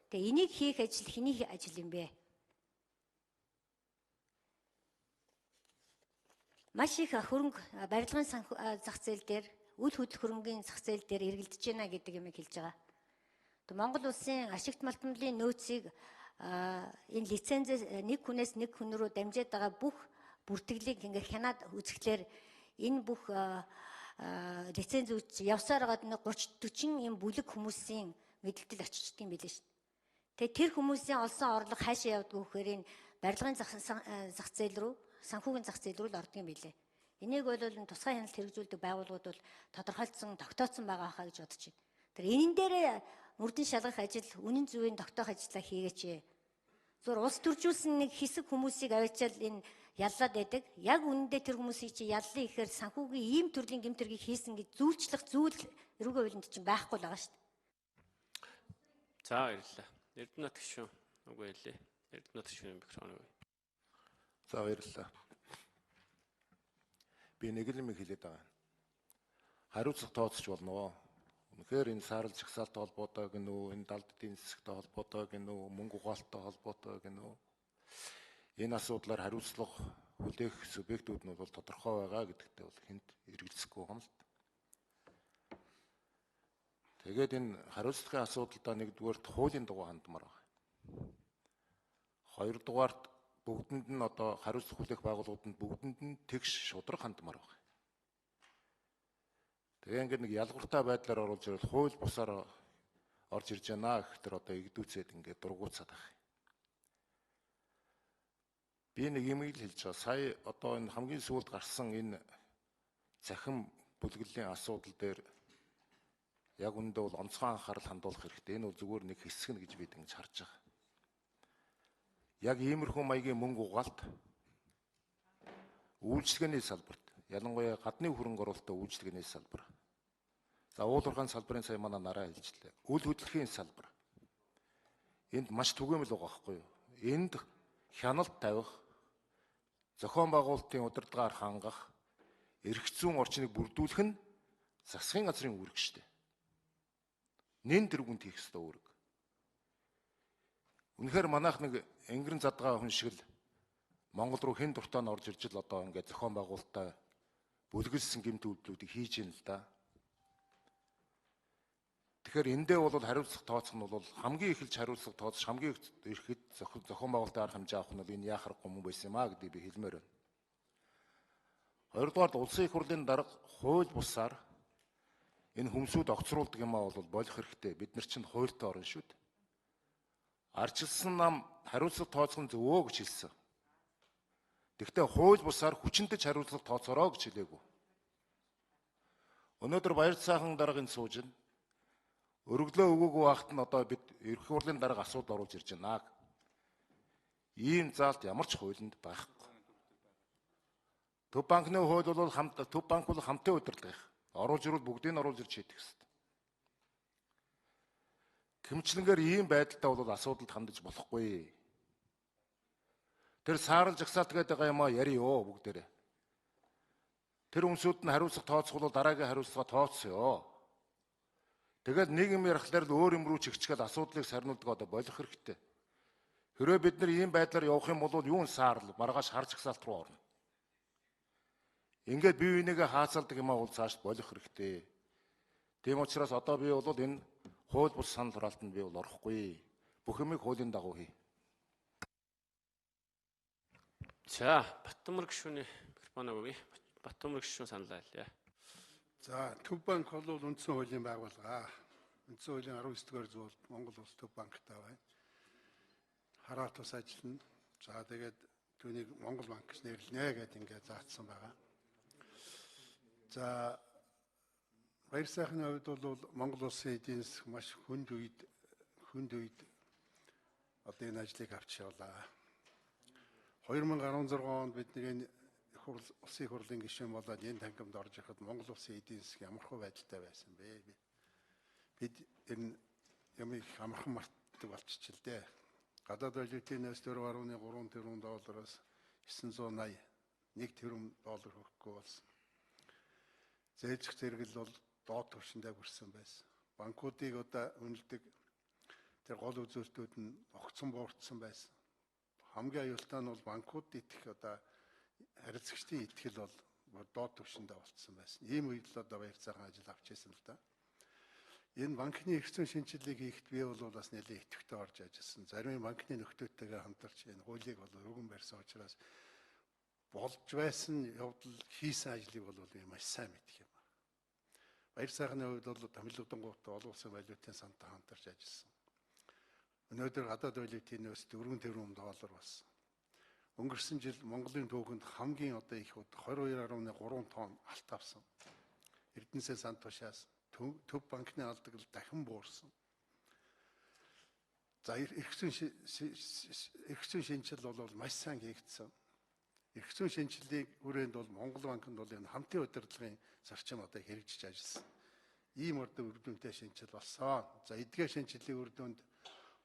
Тэгээ энийг хийх ажил хэний ажил юм бэ? Маш их хөрөнгө барилгын зах зээл дээр үл хөдлөх хөрөнгийн зах зээл дээр эргэлдэж байна гэдэг юм хэлж байгаа. Монгол улсын ашигт малтмлын нөөцийг энэ лицензээс нэг хүнээс нэг хүн рүү дамжаад байгаа бүх бүртгэлийг ингээ хянаад үзэхлээр энэ бүх лиценз үүс явсаар байгаа 30-40 юм бүлэг хүмүүсийн мэдээлэл очиждаг юм билээ шүү дээ. Тэгээ тэр хүмүүсийн олсон орлого хаашаа явдаг вэ гэхээр энэ барилгын зах зээл рүү, санхүүгийн зах зээл рүү л ордог юм билээ. Энийг бол тусгай хяналт хэрэгжүүлдэг байгууллагууд бол тодорхойлцсон, тогтооцсон байгаа хаа гэж бодож байна. Тэр энэ дээр мөрдөн шалгах ажил, үнэн зөвийн тогтоох ажиллаа хийгээч. Зөвхөн улс төржүүлсэн нэг хэсэг хүмүүсийг аваачаал энэ яллаад байдаг. Яг үнэндээ тэр хүмүүсийг чи яллаа ихээр санхүүгийн ийм төрлийн гэмт хэргийг хийсэн гэж зүйлчлэх зүйл эрүүгийн хуулинд чинь байхгүй л байгаа шүү дээ. За баярлалаа. Эрдэнэт гишүүн үгүй хэлээ. Эрдэнэт гишүүн микрофон үгүй. За баярлалаа. Би нэг л юм хэлээд байгаа. Хариуцлага тооцож болно уу? Үнэхээр энэ саарл жагсаалттай холбоотой гэнэ үү, энэ далд эдийн засагтай холбоотой гэнэ үү, мөнгө угаалттай холбоотой гэнэ үү? Энэ асуудлаар хариуцлага хүлээх субъектүүд нь бол тодорхой байгаа гэдэгтээ бол хэнд эргэлзэхгүй юм л. Тэгээд энэ хариуцлагын асуудалдаа нэгдүгээр хуулийн дугуй хандмаар байна. Хоёрдугаарт бүгдэнд нь одоо хариуцлага хүлээх байгууллагууд нь бүгдэнд нь тэгш шударга хандмаар байна. Тэгээ ингээд нэг ялгууртай байдлаар оруулж ирэл хууль бусаар орж ирж байна гэхээр одоо игдүүцээд ингээд дургуутсаад байна. Би нэг юм хэлж байгаа. Сая одоо энэ хамгийн сүүлд гарсан энэ цахим бүлэглэлийн асуудал дээр яг үндэ бол онцгой анхаарал хандуулах хэрэгтэй. Энэ бол зүгээр нэг хэсэг нь гэж бид ингэж харж байгаа. Яг иймэрхүү маягийн мөнгө угаалт үйлчлэгээний салбарт, ялангуяа гадны хөрөнгө оруулалттай үйлчлэгээний салбар. За уул уурхайн салбарын сая манай нараа хэлжлээ. Үл хөдлөхийн салбар. Энд маш түгээмэл байгаа байхгүй юу? Энд хяналт тавих, зохион байгуулалтын удирдлагаар хангах, эрх зүйн орчныг бүрдүүлэх нь засгийн газрын үүрэг шүү дээ. Нэн тэргүүнд хийх ёстой үүрэг. Үнэхээр манайх нэг энгэрэн задгаа хүн шиг л Монгол руу хэн дуртай нь орж ирж л одоо ингээд зохион байгуулалтаа бүлгэлсэн гэмт үйлдэлүүдийг хийж ийн л да. Тэгэхээр эндээ бол хариуцлага тооцох нь бол хамгийн эхэлж хариуцлага тооцож хамгийн ихэд зохион байгуулалтын арга хэмжээ авах нь бол энэ яхахгүй юм байсан юм а гэдгийг би хэлмээр байна. Хоёрдугаар улсын их хурлын дарга хууль бусаар энэ хүмсүүд огцруулдаг юм а бол болох хэрэгтэй. Бид нар чинь хуультай орно шүү дээ. Арчилсан нам хариуцлага тооцох нь зөвөө гэж хэлсэн. Гэхдээ хууль бусаар хүчинтэй хариуцлага тооцоороо гэж хэлээгүй. Өнөөдөр баяр цаахан даргын сууж байна. Өргөлөө өгөөгүй байхад нь одоо бид ерөнхий хурлын дарга асуудал оруулж ирж байна. Ийм заалт ямар ч хуулинд байхгүй. Төв банкны хууль бол төв банк бол хамтын удирдлага. Оруулж ирвэл бүгдийг нь оруулж ирж хийдэг гэсэн. Хэмчлэнгээр ийм байдалтай бол асуудалд хандаж болохгүй. Тэр саарл жагсаалт гэдэг юмаа яриё бүгдээрээ. Тэр хүмүүсүүд нь хариуцлага тооцохгүй дараагийн хариуцлага тооцсоё. Тэгээд нийгэм ярахлаар л өөр юм руу чигчгээд асуудлыг сарниулдаг одоо болох хэрэгтэй. Хэрвээ бид нар ийм байдлаар явах юм бол юун саарл маргааш хар жагсаалт руу орно. Ингээд бие бинийгээ хаацалдаг юм аа бол цааш болох хэрэгтэй. Тийм учраас одоо би бол энэ хууль бус санал хураалтанд би бол орохгүй. Бүх юмыг хуулийн дагуу хий. За, Баттамар гишүүний микрофон өгье. Баттамар гишүүн санал айлаа. За, Төв банк бол үндсэн хуулийн байгууллага. Үндсэн хуулийн 19-р зүйл Монгол Улс Төв банктай байна. Хараа тус ажиллана. За, тэгээд түүнийг Монгол банк гэж нэрлэнэ гэдээ ингээд заасан байгаа. За, баяр сайхны хувьд бол Монгол Улсын эдийн засаг маш хүнд үед одоо энэ ажлыг авч явлаа. 2016 онд бидний энэ улсын хурлын гишүүн болоод энэ тангимд орж ирээд Монгол Улсын эдийн засаг ямар хөө байдалтай байсан бэ? Бид энэ ямыг амархан мартдаг болчихлээ. Гадаад валютын нөөц 4.3 тэрбум доллараас 981 тэрбум доллар хүрэхгүй болсон. Зээлзэх зэрэгэл бол доод түвшиндээ хүрсэн байсан. Банкуудыг одоо үнэлдэг тэр гол үзүүлэлтүүд нь огцон буурсан байсан. Хамгийн аюултай нь бол банкуд итгэх одоо харилцагчдын итгэл бол доод түвшиндээ болцсон байсан. Ийм үед л одоо баяр сайхан ажил авч ирсэн л да. Энэ банкны эрх зүйн шинжилгээг хийхэд би бол бас нэлээд идэвхтэй орж ажилласан. Зарим банкны нөхдөдтэйгээ хамтарч энэ хуулийг бол өргөн барьсан учраас болж байсан явдал хийсэн ажлыг бол би маш сайн мэдэх юм. Баяр сайхны хувьд бол томилогдонгуудтай олон улсын валютын сантай хамтарч ажилласан. Өнөөдөр гадаад валютын нөөц 4 тэрбум доллар болсон. Өнгөрсөн жил Монголын түүхэнд хамгийн одоо их 22.3 тонн алт авсан. Эрдэнэсээ сан тушаас Төв банкны алдагл дахин буурсан. За эрх зүйн шинжил бол маш сайн хийгдсэн. Эрх зүйн шинжилгээг хүрээнд бол Монгол банкнд бол энэ хамтын удирдлагын зарчим одоо хэрэгжиж ажилласан. Ийм урд үрдүнтэй шинжил болсон. За эдгээр шинжилгээг үрдүнд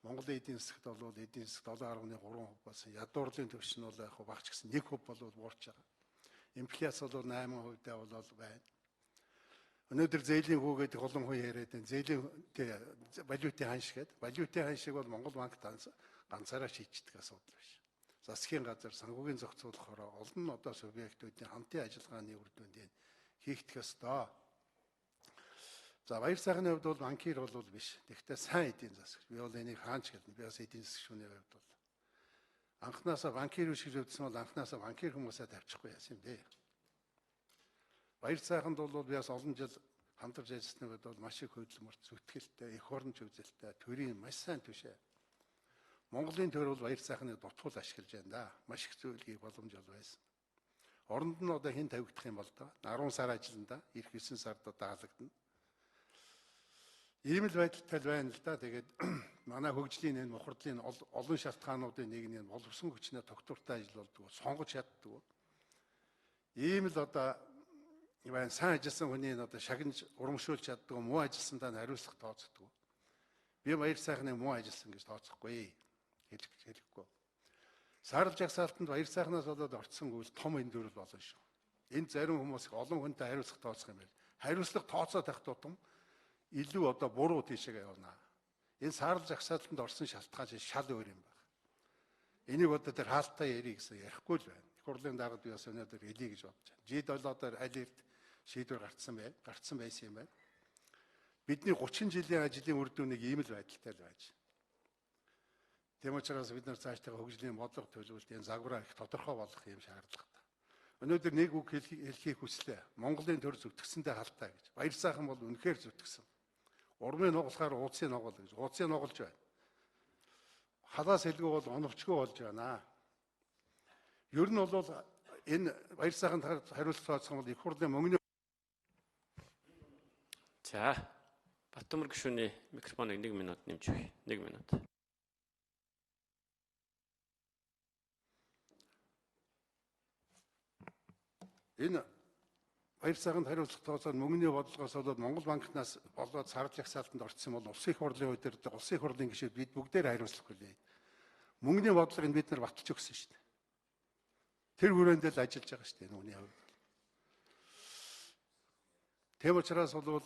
Монголын эдийн засагт бол эдийн засаг 7.3% болсон. Ядуурлын түвшин бол яг багч гэсэн 1% болоод буурч байгаа. Инфляц бол 8%-тай болоод байна. Өнөөдөр зээлийн хүү гэдэг олон хүн яриад байна. Зээлийн валютын ханш гэдэг. Валютын ханшиг бол Монгол банк ганцаараа шийддэг асуудал биш. Засгийн газар санхүүгийн зохицуулахаар олон одоо субъектуудын хамтын ажиллагааны үр дүнд хийгдэх ёстой. За баяр сайхны хувьд бол банкир бол биш. Тэгэхдээ сайн эдийн засаг. Би бол энийг хаанч гэлнэ. Би бас эдийн засгчны хувьд бол анхнаасаа банкир шиг өвдсөн бол анхнаасаа банкир хүмүүсээ тавьчихгүй яасан юм бэ? Баяр сайханд бол би бас олон жил хамтарч ажилласны үед бол маш их хөдөлмөрт зүтгэлтэй, эх оронч үзэлтэй, төрийн маш сайн түшээ. Монголын төр бол баяр сайхныг дутуул ашиглаж байна да. Маш их зүйл хийх боломж бол байсан. Оронд нь одоо хэн тавигдах юм бол доо 10 сар ажиллана да. Ирэх 9 сард одоо хаалгадана. Ийм л байдалтай байна л да. Тэгээд манай хөгжлийн энэ мухардлын олон шалтгаануудын нэг нь боловсон хүчнээ тогтвортой ажил болдгоо, сонгож чаддгүй. Ийм л одоо байна сайн ажилласан хүний одоо шагнаж урамшуулж чаддгүй, муу ажилласандаа хариуцлага тооцдгүй. Би баяр сайхны муу ажилласан гэж тооцохгүй. Хэлэхгүй. Саарл жагсаалтанд баяр сайхнаас болоод орцсон үйл том эндүрэл болно шүү. Энд зарим хүмүүс олон хүнтэй хариуцлага тооцох юм байна. Хариуцлага тооцоод байх тутам илүү одоо буруу тийшээ явна. Энэ саарл жагсаалтанд орсон шалтгаан шал өөр юм байна. Энийг одоо тэр хаалттай ярих гэсэн ярихгүй л байна. Их хурлын дараад би бас өнөөдөр хэлье гэж бодож байна. G7-оор аль эрт шийдвэр гарцсан байсан юм байна. Бидний 30 жилийн ажлын үр дүнийг ийм л байдалтай л байж. Тийм учраас бид нар цаашдаа хөгжлийн бодлого төлөвлөлт энэ загвараа их тодорхой болгох юм шаардлагатай. Өнөөдөр нэг үг хэлхийг хүслээ. Монголын төр зүтгэсэндээ халтаа гэж. Баяр сайхан бол үнэхээр зүтгэсэн. Урмын нугалахаар ууцын нугал гэж. Ууцын нугалж байна. Халаас хэлгүй бол оновчгүй болж байна. Ер нь бол энэ баяр сайханд хариуцлага тооцох бол их хурлын мөнгөний. За, Баттамар гишүүний микрофоныг 1 минут нэмж өгье. 1 минут. Энэ баяр сайханд хариуцлага тооцоод мөнгөний бодлогоос болоод Монгол банкнаас болоод саарл жагсаалтанд орцсон бол улсын их хурлын удирдлага, улсын их хурлын гишүүд бид бүгдээр хариуцлах хүлээе. Мөнгөний бодлогыг бид нар баталж өгсөн шүү дээ. Тэр хүрээнд л ажиллаж байгаа шүү дээ нүуний хувьд. Тэм учраас бол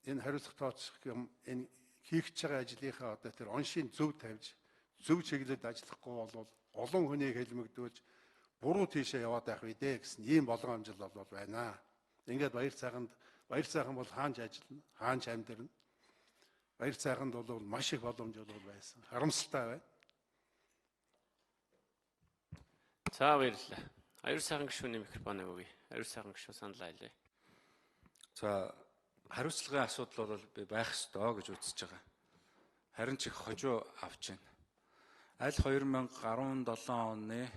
энэ хариуцлага тооцох юм энэ хийх гэж байгаа ажлынхаа одоо тэр оншийн зөв тавьж зөв чиглэлд ажиллахгүй бол олон хүнийг хэлмэгдүүлж буруу тийшээ яваад байх вэ гэсэн ийм болгоомжил бол байна. Ингээд баяр сайхан бол хаанч ажиллана, хаанч амьдрна. Баяр сайханд бол маш их боломж бол байсан. Харамсалтай байна. За баярлалаа. Аюул сайхан гишүүний микрофоныг өгье. Аюул сайхан гишүүн санал айлаа. За хариуцлагын асуудал бол би байх ёстой гэж үзэж байгаа. Харин ч их хожуу авч байна. Аль 2017 оны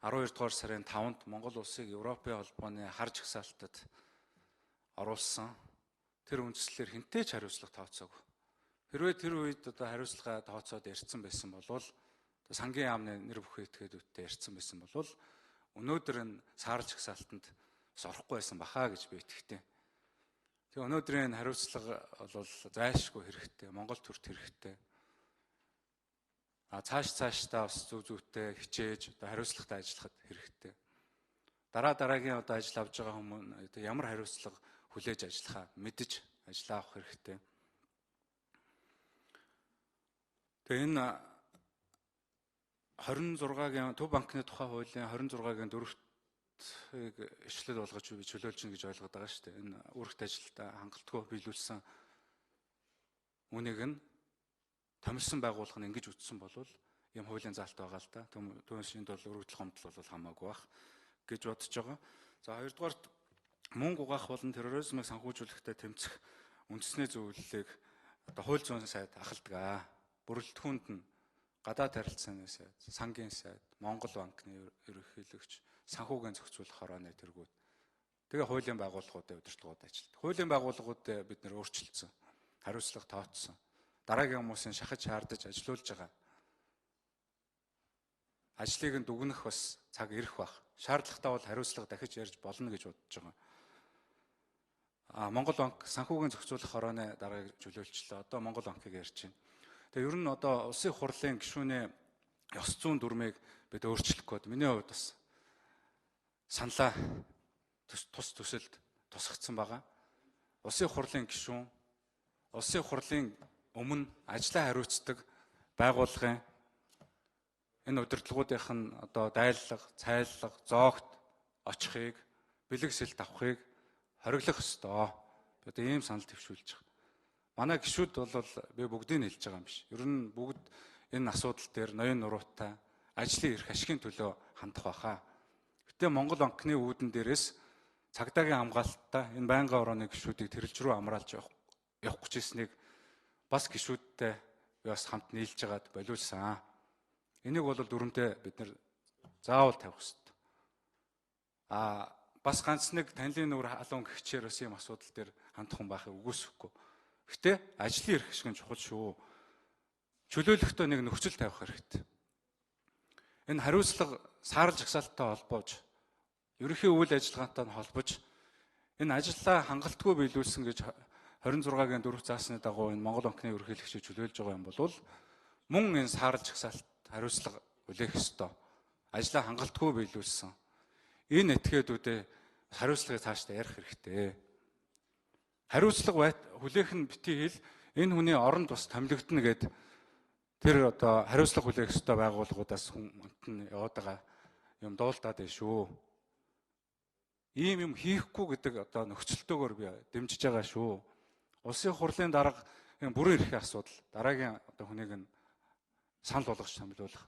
12 дугаар сарын 5-нд Монгол улсыг Европын холбооны хар жагсаалтад оруулсан. Тэр үндслээр хинтэй ч хариуцлага тооцоогүй. Хэрвээ тэр үед одоо хариуцлага тооцоод ярьсан байсан бол сангийн яамны нэр бүхий этгээдүүдтэй ярьсан байсан бол өнөөдөр энэ саарл жагсаалтанд орохгүй байсан бахаа гэж би итгэдэг. Тэгээ өнөөдрийн хариуцлага бол зайлшгүй хэрэгтэй, Монгол төрт хэрэгтэй. Цаашдаа бас зүв зүйтэй хичээж одоо хариуцлагатай ажиллахад хэрэгтэй. Дараагийн одоо ажил авж байгаа хүмүүс одоо ямар хариуцлага хүлээж ажиллахаа мэдэж ажиллаа авах хэрэгтэй. Тэгээ энэ 26-гийн Төв банкны тухай хуулийн 26-гийн 4-ийг ишлэл болгож би чөлөөлж гин гэж ойлгоод байгаа шүү дээ. Энэ үүрэгт ажилдаа хангалтгүй биелүүлсэн үнийг нь томилсон байгууллага нь ингэж үтсэн бол юм хуулийн заалт байгаа л да. Түүншинд бол өргөдөл гомдол бол хамаагүй бах гэж бодож байгаа. За хоёрдугаарт мөнгө угаах болон терроризмыг санхүүжүүлэхдээ тэмцэх үндэсний зөвлөлийг одоо хууль зүйн сайд ахалдаг. Бүрэлдэхүүнд нь гадаад харилцааны сайд, сангийн сайд, Монгол банкны ерөнхийлөгч, санхүүгийн зохицуулах хорооны тэргүүд. Тэгээ хуулийн байгууллагуудын удирдлагууд ажилладаг. Хуулийн байгууллагуудыг бид нэр өөрчилсөн, хариуцлага тооцсон. Дараагийн хүмүүсийн шахаж хаардаж ажилуулж байгаа. Ажлыг нь дүгнэх бас цаг ирэх бах. Шаардлагатай бол хариуцлага дахиж ярьж болно гэж бодож байгаа. Монгол банк санхүүгийн зохицуулах хорооны дарааыг чөлөөлчлөө. Одоо Монгол банкыг ярьж байна. Тэгээ ер нь одоо улсын хурлын гишүүний ёс зүйн дүрмийг бид өөрчлөх гээд миний хувьд бас саналаа тус төсөлд тусгацсан байгаа. Улсын хурлын гишүүн, улсын хурлын өмнө ажлаа хариуцдаг байгууллагын энэ удирдлагуудынх нь одоо дайллага, цайллага, зоогт очихыг, бэлэгсэлт авахыг хориглох ёстой. Одоо ийм санал төвшүүлж байгаа. Манай гишүүд бол би бүгдийг хэлж байгаа юм биш. Ер нь бүгд энэ асуудал дээр ноён нуруутай ажлын эрх ашигын төлөө хандах байхаа. Гэтэ Монгол банкны үүдэн дээрээс цагдаагийн хамгаалттай энэ байнгын орооны гишүүдийг тэрэлж рүү амраалж явах гэж ирснийг бас гишүүдтэй би бас хамт нийлж байгаад болиулсан. Энийг бол дүрмтэй бид нэр заавал тавих хэрэгтэй. Бас ганц нэг танилын нүр халуун гихчээр бас ийм асуудал дээр хандах хүн байхыг үгүйсэхгүй. Гэтэ ажлын эрх шиг чухал шүү. Чөлөөлөхдөө нэг нөхцөл тавих хэрэгтэй. Энэ хариуцлага саарл жагсаалттай холбоож, ерөнхий үйл ажиллагаатай холбож, энэ ажлаа хангалтгүй биелүүлсэн гэж 26-гийн 4 заасны дагуу энэ Монгол банкны ерөнхийлөгчийг чөлөөлж байгаа юм бол мөн энэ саарл жагсаалт хариуцлага хүлээх ёстой. Ажлаа хангалтгүй биелүүлсэн. Энэ этгээдүүдээ хариуцлагыг цаашдаа ярих хэрэгтэй. Хариуцлага хүлээх нь битгий хэл энэ хүний оронд бас томилогдно гэд тэр одоо хариуцлага хүлээх ёстой байгууллагуудаас хүнт нь яваад байгаа юм дуулдаад байна шүү. Ийм юм хийхгүй гэдэг одоо нөхцөлтөөр би дэмжиж байгаа шүү. Улсын хурлын дарга бүрэн эрхийн асуудал дараагийн одоо хүнийг нь санал болгож томилуулах.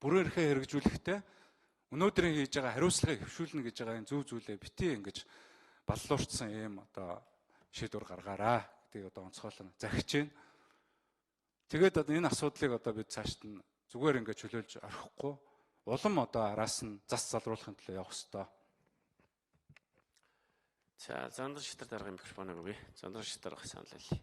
Бүрэн эрхээ хэрэгжүүлэхдээ өнөөдрийн хийж байгаа хариуцлагыг хөвшүүлнэ гэж байгаа энэ зөв зүйлээ битгий ингэж баллуурчсан ийм одоо шийдвэр гаргаараа гэдгийг одоо онцгойлон захиж байна. Тэгээд одоо энэ асуудлыг одоо бид цаашд нь зүгээр ингэж чөлөөлж орхихгүй улам одоо араас нь зас залруулахын төлөө явах ёстой. За Зандар Шитар дараагийн микрофоныг өгье. Зандар Шитар санал хэлье.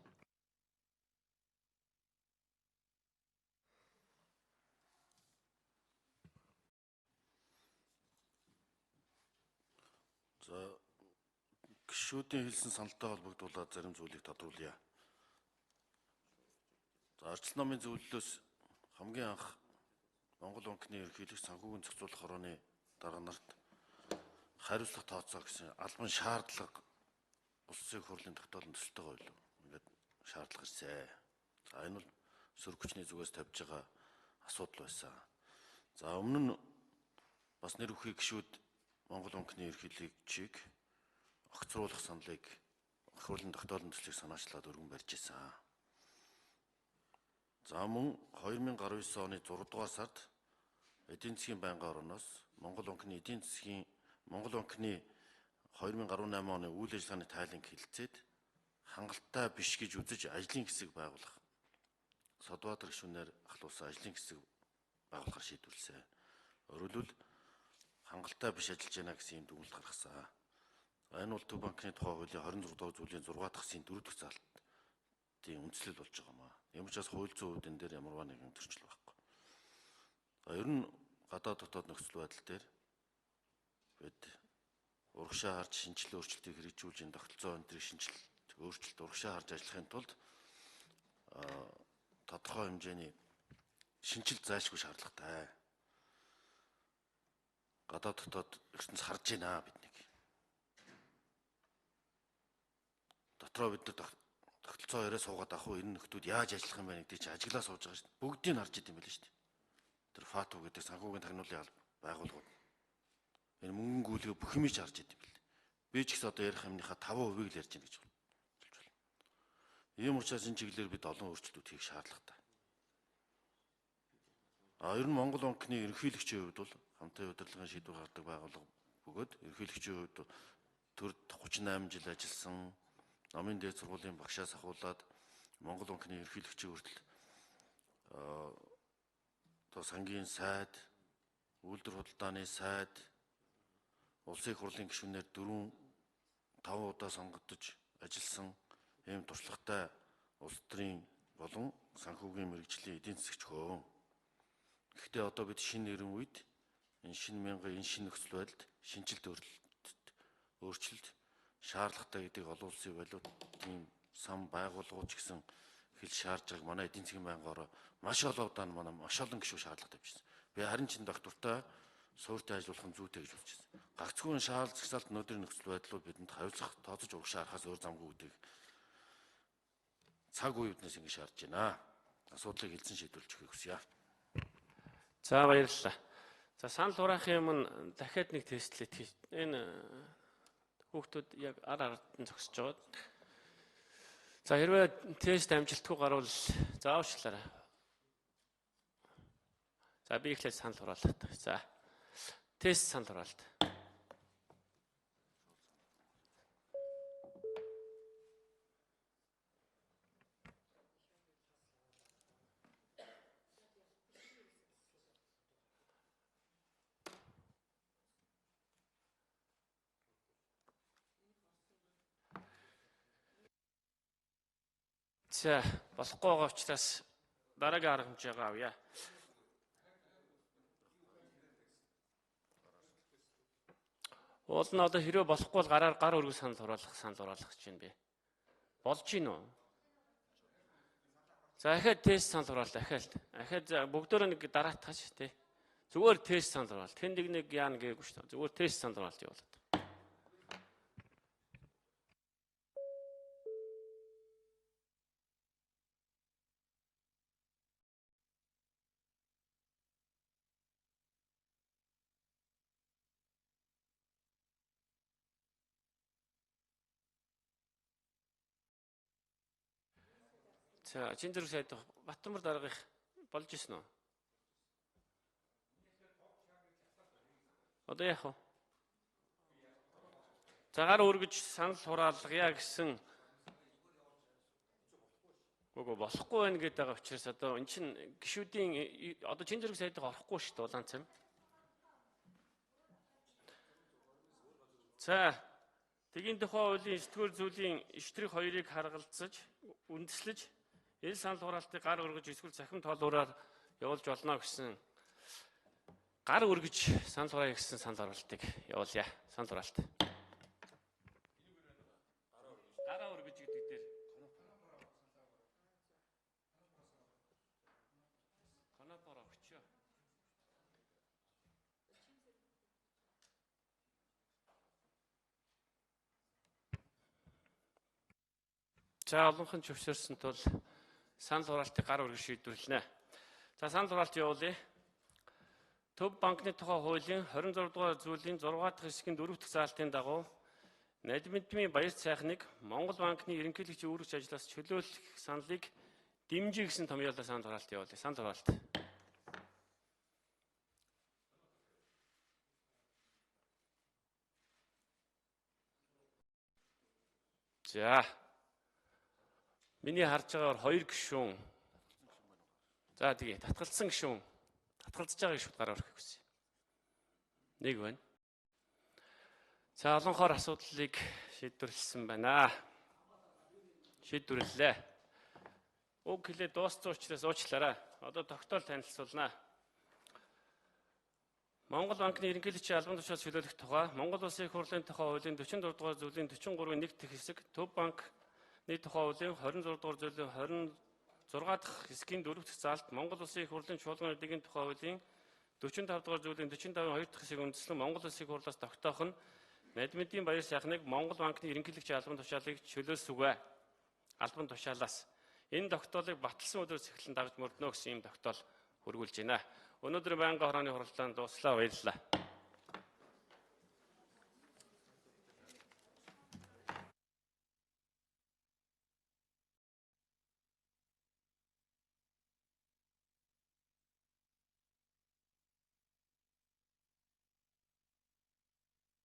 За гишүүдийн хэлсэн саналтай холбогдуулаад зарим зүйлийг тодруулъя. За арчил номын зөвлөлөөс хамгийн анх Монгол банкны ерөнхийлөгч санхүүгийн зохицуулах хорооны дарга нарт хариуцлага тооцоо гэсэн албан шаардлага улсын их хурлын тогтоолын төсөлтөйгөө илүү ингээд шаардлага ирсэн. За энэ бол сөрөг хүчний зүгээс тавьж байгаа асуудал байсан. За өмнө нь бас нэр бүхий гишүүд Монгол банкны ерөнхийлөгчийг огцруулах саналыг их хурлын тогтоолын төслийг санаачлаад өргөн барьж ирсэн. За мөн 2019 оны 6 дугаар сард эдийн засгийн байнгын орноос Монгол банкны 2018 оны үйл ажиллагааны тайланг хэлэлцээд хангалттай биш гэж үзэж ажлын хэсэг байгуулах Содбаатар гишүүнээр ахлуулсан ажлын хэсэг байгуулахар шийдвэрлэсэн. Өөрөлдвөл хангалттай биш ажиллаж байна гэсэн юм дүгнэлт гаргасан. Энэ бол Төв банкны тухай хуулийн 26 дугаар зүйлийн 6 дахь хэсгийн 4 дахь залтын үндслэл болж байгаа юм аа. Ямар ч бас хууль зүйн хувьд энэ дээр ямарваа нэгэн төрчл байхгүй. Ер нь гадаад дотоод нөхцөл байдал дээр бид урагшаа харж шинжилгээ өөрчлөлтийг хэрэгжүүлж энэ тогтолцоо өндрийг өөрчлөлт урагшаа харж ажиллахын тулд тодорхой хэмжээний шинжилт зайлшгүй шаардлагатай. Гадаад дотоод ертөнц харж байна биднийг. Дотроо бид тогтолцоо яриа суугаад авах уу энэ нөхдүүд яаж ажиллах юм бэ гэдгийг чи ажиглаа сууж байгаа шүү дээ. Бүгдийг нь харж идэм байл шүү дээ. Тэр ФАТУ гэдэг санхүүгийн тагнуулын байгууллагууд энэ мөнгөн гүйлгээ бүх юмыг харж идэм байл. Би ч гэсэн одоо ярих юмныхаа 5% л ярьж байна гэж байна. Ийм учраас энэ чиглэлээр бид олон өөрчлөлтүүд хийх шаардлагатай. Ер нь Монгол банкны ерөнхийлөгчийн хувьд бол хамтын удирдлагын шийдвэр гаргадаг байгууллага бөгөөд ерөнхийлөгчийн хувьд төрд 38 жил ажилласан, намын дээд сургуулийн багшаас ахуулаад Монгол банкны ерөнхийлөгчийн хүртэл одоо сангийн сайд, үйлдвэр худалдааны сайд, улсын их хурлын гишүүнээр 4-5 удаа сонгогдож ажилласан ийм туршлагатай улс төрийн болон санхүүгийн мэрэгжлийн эдийн засагч хөөн. Гэхдээ одоо бид шинэ нэрийн үед энэ шинэ нөхцөл байдалд шинжилт өөрчлөлт шаардлагатай гэдгийг олон улсын валютын сан байгууллагууд ч гэсэн хэл шаардж байгааг манай эдийн засгийн байнгаараа маш олон удаа маш олон гишүүн шаардлага тавьчихсан. Би харин ч энэ доктортой суурьтай ажиллах нь зүйтэй гэж үзэж байна. Гагцхүүн шаал згсаалт өнөөдрийн нөхцөл байдлууд бидэнд хариуцлах тооцож урагшаа харахаас өөр замгүй гэдэг цаг үе биднээс ингэ шаардж байна. Асуудлыг хэлсэн шийдвэрлэж өгөхийг хүсье. За баярлалаа. За санал хураахын юм дахиад нэг тестлээд хийж. Энэ хүүхдүүд яг ард нь зогсож байгаа. За хэрвээ тест амжилтгүй гарвал заавчлаарай. За би ихлээр санал хураалаа. За тест санал хураалт. За болохгүй байгаа учраас дараагийн арга хэмжээгээ авъя. Уул нь одоо хэрвээ болохгүй бол гар өргөл санал хураалах гэж байна би. Болж гин үү? За дахиад тест санал хураалт дахиад бүгдөө нэг дараатгаач тий. Зүгээр тест санал хураалт. Хэн нэг яана гээгүй шүү дээ. Зүгээр тест санал хураалт явуулаад. За чин зэрэг сайд Батбар даргаих болж ирсэн үү? Одоо яах вэ? За гар өргөж санал хураалгая гэсэн үгүй болохгүй байна гэдэг байгаа учраас одоо эн чин гишүүдийн одоо чин зэрэг сайдыг орохгүй шүү дээ улаан цам. За тэгийн тухай хуулийн 9-р зүйлийн 9-2-ыг харгалзаж үндэслэж эл санал хураалтыг гар өргөж эсвэл захин тоолуураар явуулж болно гэсэн гар өргөж санал хураая гэсэн санал хураалтыг явуулъя. Санал хураалт. Гар өргөж гэдэг дээр конопор өгчөө. За олонхон зөвшөөрсөн тул санал хураалтыг гар үргэлж шийдвэрлэнэ. За санал хураалт явуулъя. Төв банкны тухай хуулийн 26 дугаар зүйлийн 6 дахь хэсгийн 4 дахь заалтын дагуу Надмидмийн баяр цайхныг Монгол банкны ерөнхийлөгчийн үүрэгч ажлаас чөлөөлөх саналыг дэмжиж гэсэн томьёолоо санал хураалт явуулъя. Санал хураалт. За. Миний харж байгаагаар 2 гишүүн. За тэгээ татгалзсан гишүүн. Татгалзаж байгаа гишүүд гараа өрөх гэсэн. Нэг байна. За олонхоор асуудлыг шийдвэрлсэн байна. Шийдвэрлэлээ. Уг хэлээ дууссан учраас уучлаарай. Одоо тогтоол танилцуулнаа. Монгол банкны ерөнхийлөгчийн албан тушаал чөлөөлөх тухай Монгол Улсын их хурлын тухай хуулийн 44 дугаар зүйлийн 43-ийн 1 дэх хэсэг Төв банкны тухай хуулийн 26 дугаар зүйлийн 26 дахь хэсгийн 4 дахь заалт Монгол Улсын их хурлын чуулганы эдийн тухай хуулийн 45 дугаар зүйлийн 45-ийн 2 дахь хэсгийг үндэслэн Монгол Улсын их хурлаас тогтоох нь Надмидмийн баяр сайхныг Монгол банкны ерөнхийлөгчийн албан тушаалыг чөлөөлсүгэ. Албан тушаалаас энэ тогтоолыг баталсан өдрөөс эхлэн дагж мөрднө гэсэн ийм тогтоол хүргүүлж байна. Өнөөдөр байнгын хорооны хуралдаанд дуслаа. Баярлалаа.